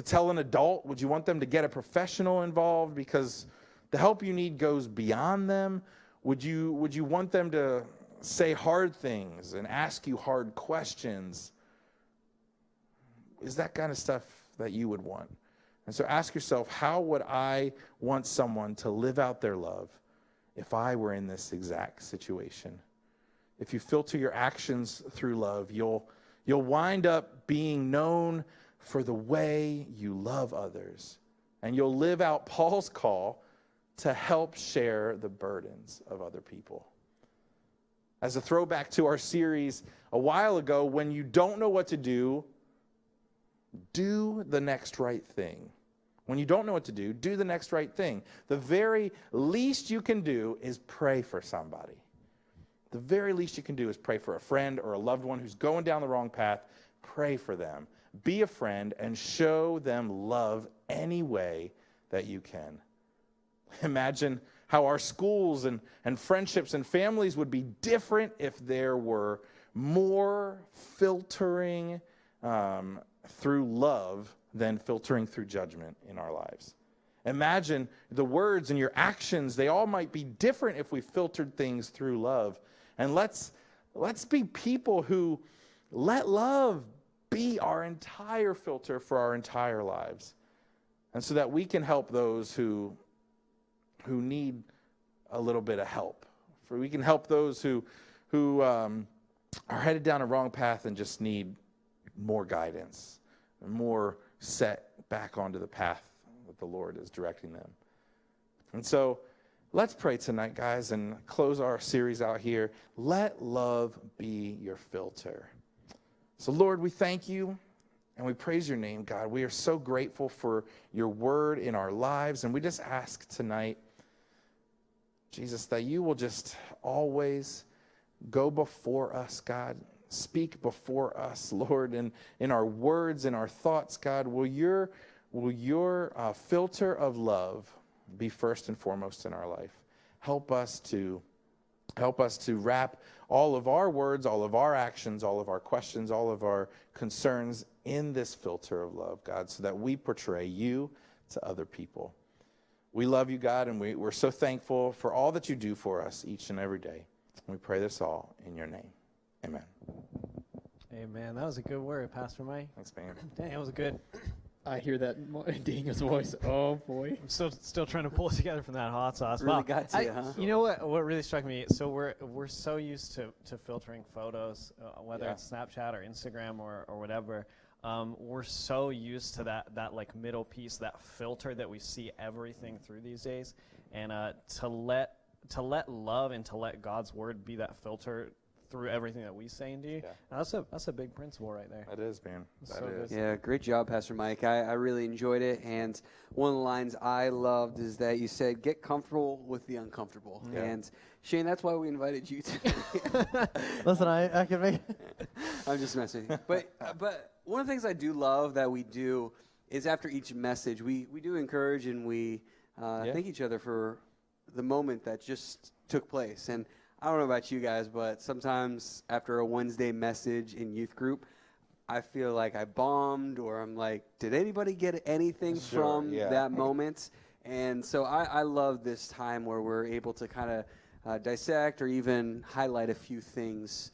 tell an adult? Would you want them to get a professional involved because the help you need goes beyond them? Would you want them to say hard things and ask you hard questions? Is that kind of stuff that you would want? And so ask yourself, how would I want someone to live out their love if I were in this exact situation? If you filter your actions through love, you'll wind up being known for the way you love others. And you'll live out Paul's call to help share the burdens of other people. As a throwback to our series a while ago, when you don't know what to do the next right thing. When you don't know what to do the next right thing. The very least you can do is pray for somebody. The very least you can do is pray for a friend or a loved one who's going down the wrong path. Pray for them. Be a friend and show them love any way that you can. Imagine how our schools and friendships and families would be different if there were more filtering through love than filtering through judgment in our lives. Imagine the words and your actions, they all might be different if we filtered things through love. And let's be people who let love be our entire filter for our entire lives. And so that we can help those who need a little bit of help. We can help those who are headed down a wrong path and just need more guidance, more set back onto the path that the Lord is directing them. And so let's pray tonight, guys, and close our series out here. Let love be your filter. So, Lord, we thank you and we praise your name, God. We are so grateful for your word in our lives, and we just ask tonight, Jesus, that you will just always go before us, God. Speak before us, Lord, and in our words, in our thoughts, God. Will your filter of love be first and foremost in our life? Help us to wrap all of our words, all of our actions, all of our questions, all of our concerns in this filter of love, God, so that we portray you to other people. We love you, God, and we're so thankful for all that you do for us each and every day. We pray this all in your name. Amen. Amen. That was a good word, Pastor Mike. Thanks, man. Dang, that was good. I hear that in Daniel's voice. Oh, boy. I'm still trying to pull it together from that hot sauce. Really Wow. got to you, huh? You know what really struck me? So we're so used to filtering photos, whether it's Snapchat or Instagram or whatever. We're so used to that like middle piece, that filter that we see everything through these days, and to let love and to let God's word be that filter through everything that we say and do. Yeah. Now, that's a big principle right there. That is, man. That So is. good. Yeah, great job, Pastor Mike. I really enjoyed it. And one of the lines I loved is that you said, get comfortable with the uncomfortable. Yeah. And Shane, that's why we invited you to. Listen, I can make. I'm just messing with you. But one of the things I do love that we do is after each message, we do encourage and we thank each other for the moment that just took place. And I don't know about you guys, but sometimes after a Wednesday message in youth group, I feel like I bombed, or I'm like, did anybody get anything from that moment? And so I love this time where we're able to kind of dissect or even highlight a few things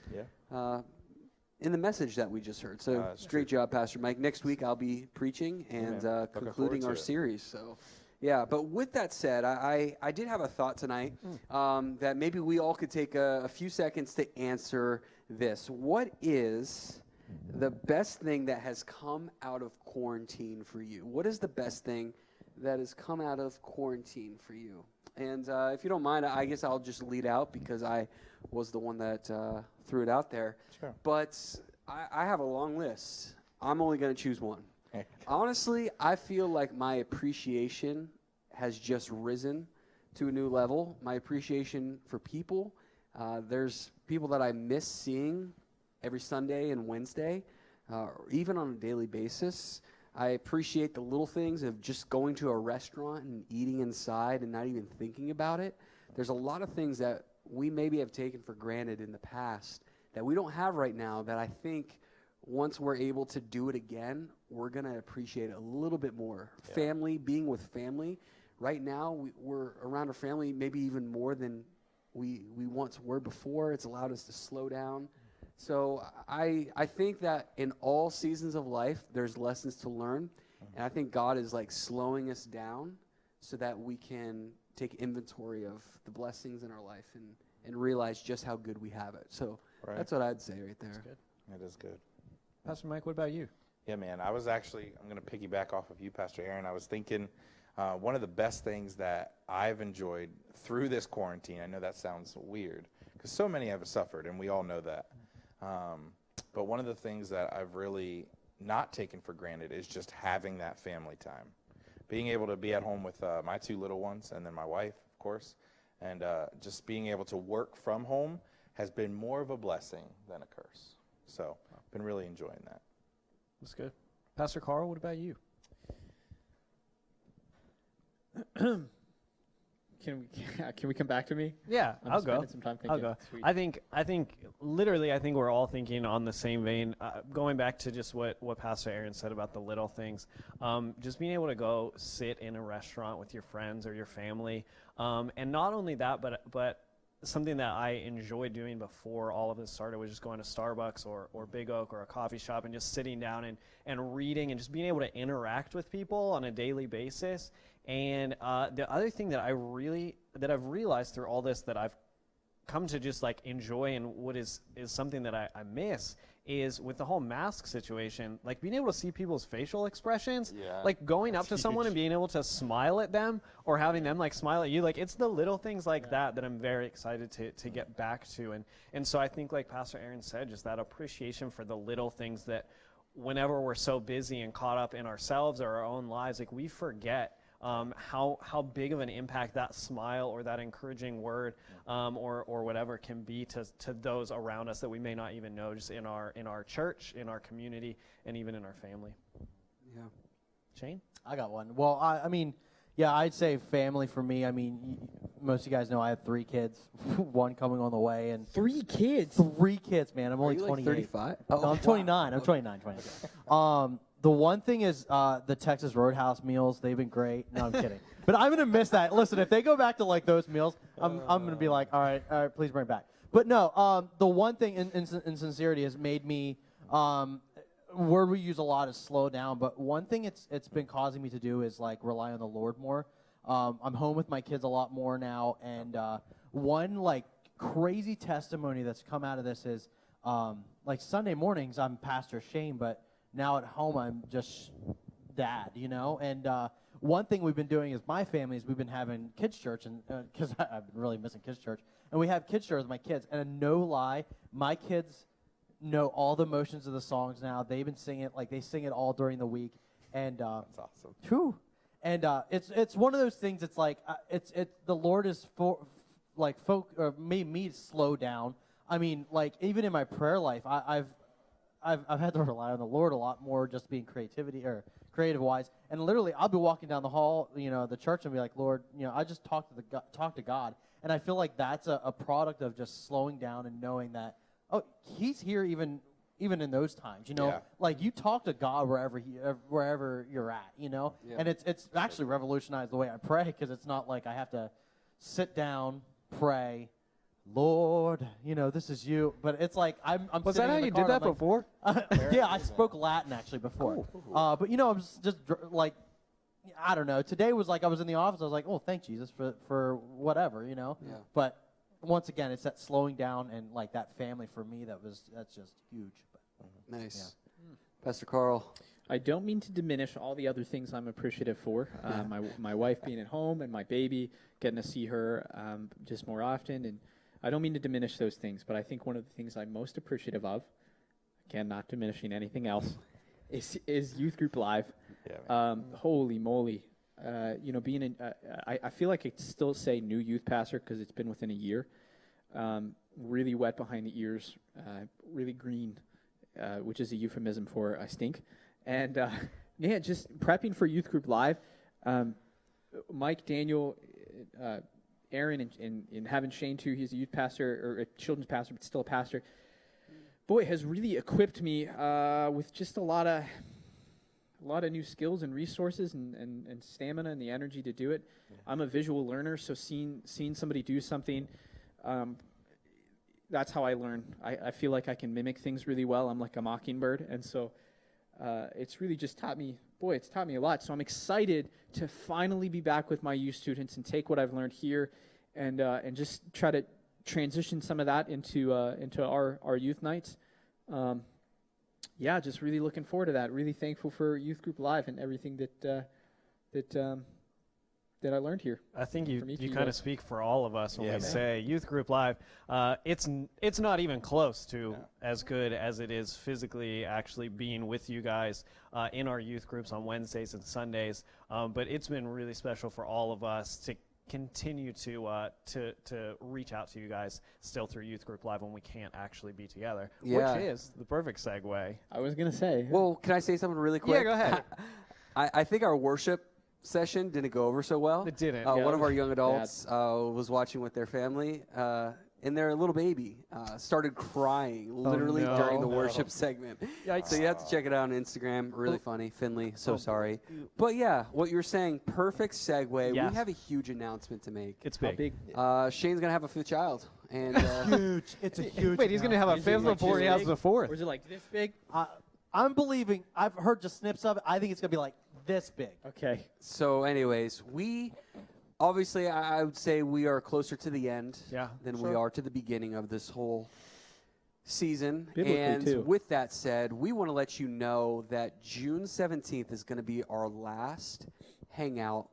in the message that we just heard. So great job, Pastor Mike. Next week I'll be preaching and concluding our series. So. Yeah, but with that said, I did have a thought tonight that maybe we all could take a few seconds to answer this. What is the best thing that has come out of quarantine for you? What is the best thing that has come out of quarantine for you? And if you don't mind, I guess I'll just lead out because I was the one that threw it out there. Sure. But I have a long list. I'm only going to choose one. Honestly, I feel like my appreciation has just risen to a new level. My appreciation for people. There's people that I miss seeing every Sunday and Wednesday, or even on a daily basis. I appreciate the little things of just going to a restaurant and eating inside and not even thinking about it. there's a lot of things that we maybe have taken for granted in the past that we don't have right now that I think once we're able to do it again, we're going to appreciate it a little bit more. Yeah. Family, being with family. Right now, we're around our family maybe even more than we once were before. It's allowed us to slow down. So I think that in all seasons of life, there's lessons to learn. And I think God is like slowing us down so that we can take inventory of the blessings in our life and realize just how good we have it. So that's what I'd say right there. That's good. It is good. Pastor Mike, what about you? Yeah, man. I'm going to piggyback off of you, Pastor Aaron. I was thinking one of the best things that I've enjoyed through this quarantine, I know that sounds weird, because so many have suffered, and we all know that. But one of the things that I've really not taken for granted is just having that family time. Being able to be at home with my 2 little ones and then my wife, of course, and just being able to work from home has been more of a blessing than a curse. So I've been really enjoying that. That's good. Pastor Carl, what about you? Can we come back to me? Yeah, I'm I'll go. spending some time thinking. I'll go. Sweet. I think literally, I think we're all thinking on the same vein. Going back to just what Pastor Aaron said about the little things, just being able to go sit in a restaurant with your friends or your family, and not only that, but something that I enjoyed doing before all of this started was just going to Starbucks or Big Oak or a coffee shop and just sitting down and reading and just being able to interact with people on a daily basis. And the other thing that I've realized through all this that I've come to just like enjoy and what is something that I miss is with the whole mask situation, like being able to see people's facial expressions, like going up to someone and being able to smile at them or having them like smile at you. Like it's the little things like that I'm very excited to get back to. And so I think like Pastor Aaron said, just that appreciation for the little things that whenever we're so busy and caught up in ourselves or our own lives, like we forget how big of an impact that smile or that encouraging word or whatever can be to those around us that we may not even know, just in our church, in our community, and even in our family. Yeah. Shane? I got one. Well, I mean, yeah, I'd say family for me. I mean, most of you guys know I have 3 kids, 1 coming on the way, and 3 kids. 3 kids, man. I'm only 28. 35? No, I'm 29. I'm 29. The one thing is the Texas Roadhouse meals. They've been great. No, I'm kidding. But I'm gonna miss that. Listen, if they go back to like those meals, I'm gonna be like, all right, please bring it back. But no, the one thing in sincerity has made me. Word we use a lot is slow down. But one thing it's been causing me to do is like rely on the Lord more. I'm home with my kids a lot more now, and one like crazy testimony that's come out of this is like Sunday mornings I'm Pastor Shane, but now at home, I'm just dad, you know? And one thing we've been doing as my family is we've been having kids' church, and because I've been really missing kids' church. And we have kids' church with my kids. And no lie, my kids know all the motions of the songs now. They've been singing it, like they sing it all during the week. And That's awesome. true. And it's one of those things. It's like the Lord is made me slow down. I mean, like even in my prayer life, I've had to rely on the Lord a lot more, just being creative wise. And literally, I'll be walking down the hall, the church, and be like, Lord, I just talk to God, and I feel like that's a product of just slowing down and knowing that, oh, He's here even in those times, Yeah. like you talk to God wherever you're at, Yeah. and it's actually revolutionized the way I pray, because it's not like I have to sit down, pray. Lord, this is you. But it's like I'm Was sitting that how in the you car did and that I'm before? like, yeah, I spoke Latin actually before. Cool. But I was just like, I don't know. Today was like I was in the office. I was like, oh, thank Jesus for whatever, Yeah. But once again, it's that slowing down and like that family for me that's just huge. But, Nice. Pastor Carl. I don't mean to diminish all the other things I'm appreciative for. My wife being at home and my baby, getting to see her just more often. And I don't mean to diminish those things, but I think one of the things I'm most appreciative of, again, not diminishing anything else, is Youth Group Live. Yeah, Holy moly. Being in, I feel like I could still say new youth pastor because it's been within a year. Really wet behind the ears, really green, which is a euphemism for I stink. And just prepping for Youth Group Live. Mike, Daniel, Aaron and having Shane too. He's a youth pastor or a children's pastor, but still a pastor. Boy, has really equipped me with just a lot of new skills and resources and stamina and the energy to do it. Yeah. I'm a visual learner, so seeing somebody do something, that's how I learn. I feel like I can mimic things really well. I'm like a mockingbird, and so it's really just taught me a lot. So I'm excited to finally be back with my youth students and take what I've learned here and just try to transition some of that into our youth nights. Just really looking forward to that. Really thankful for Youth Group Live and everything that I learned here. I think you kind of speak for all of us when we say Youth Group Live. It's not even close to as good as it is physically actually being with you guys in our youth groups on Wednesdays and Sundays. But it's been really special for all of us to continue to reach out to you guys still through Youth Group Live when we can't actually be together, which is the perfect segue. I was going to say. Well, can I say something really quick? Yeah, go ahead. I think our worship session didn't go over so well. It didn't. One of our young adults was watching with their family, and their little baby started crying literally during the worship segment. Yikes. So you have to check it out on Instagram. Really funny. Finley, so sorry. But yeah, what you were saying, perfect segue. Yes. We have a huge announcement to make. It's big. How big? Shane's going to have a fifth child. And Huge. It's a huge. Wait, he's going to have a Is it fifth like before he this has big? the fourth. Or is it like this big? I'm believing. I've heard just snips of it. I think it's gonna be like this big. Okay. so anyways, obviously, I would say we are closer to the end than we are to the beginning of this whole season. Biblically, and too. with that said, we want to let you know that June 17th is going to be our last hangout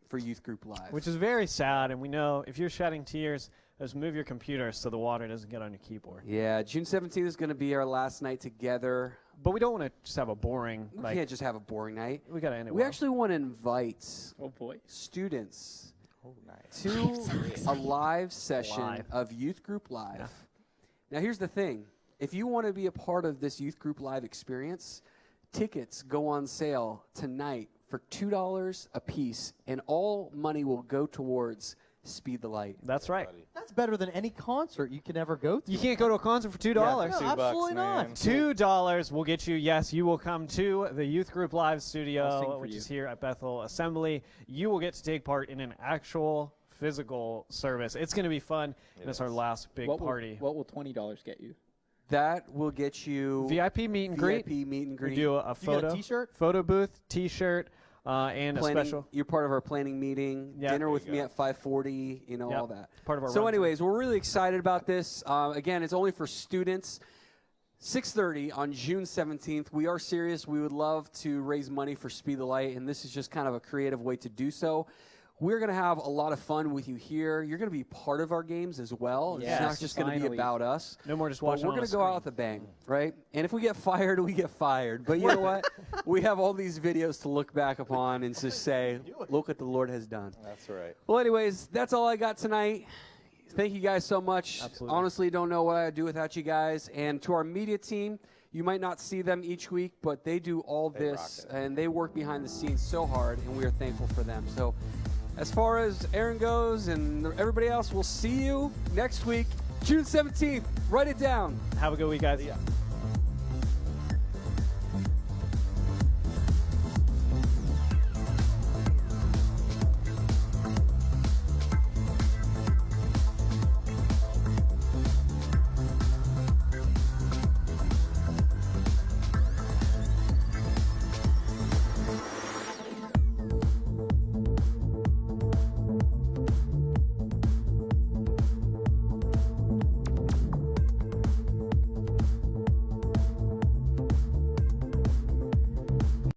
for Youth Group Live. Which is very sad, and we know if you're shedding tears, just move your computer so the water doesn't get on your keyboard. Yeah, June 17th is going to be our last night together. But we don't want to just have a boring, We can't just have a boring night. we got to end it We well. actually want to invite Oh, boy. students Oh, nice. to a live session Live. of Youth Group Live. Yeah. Now, here's the thing. If you want to be a part of this Youth Group Live experience, tickets go on sale tonight for $2 a piece, and all money will go towards Speed the Light. That's right. That's better than any concert you can ever go to. You can't go to a concert for $2. No, $2, absolutely not. man. $2 will get you, yes, you will come to the Youth Group Live I'll sing studio, for which you. is here at Bethel Assembly. You will get to take part in an actual physical service. It's going to be fun, and it's our last big party. What will $20 get you? That will get you VIP meet and greet. VIP meet and We greet. do a You photo, get a T-shirt? photo booth, T-shirt, and Planning- a special. You're part of our planning meeting. Yeah. Dinner There with you me go. at 5:40. You know, Yep. all that. Part of our So, run-through. anyways, we're really excited about this. Again, it's only for students. 6:30 on June 17th. We are serious. We would love to raise money for Speed the Light, and this is just kind of a creative way to do so. We're going to have a lot of fun with you here. You're going to be part of our games as well. It's Yes, not just going to be finally. about us. No more just But watching we're on going a to go out screen. with a bang, right? And if we get fired, we get fired. But you know what? We have all these videos to look back upon and just say, look what the Lord has done. That's right. Well, anyways, that's all I got tonight. Thank you guys so much. Absolutely. Honestly, don't know what I'd do without you guys. And to our media team, you might not see them each week, but they do all They this, rock it. and they work behind the scenes so hard, and we are thankful for them. So as far as Aaron goes and everybody else, we'll see you next week, June 17th. Write it down. Have a good week, guys. Yeah.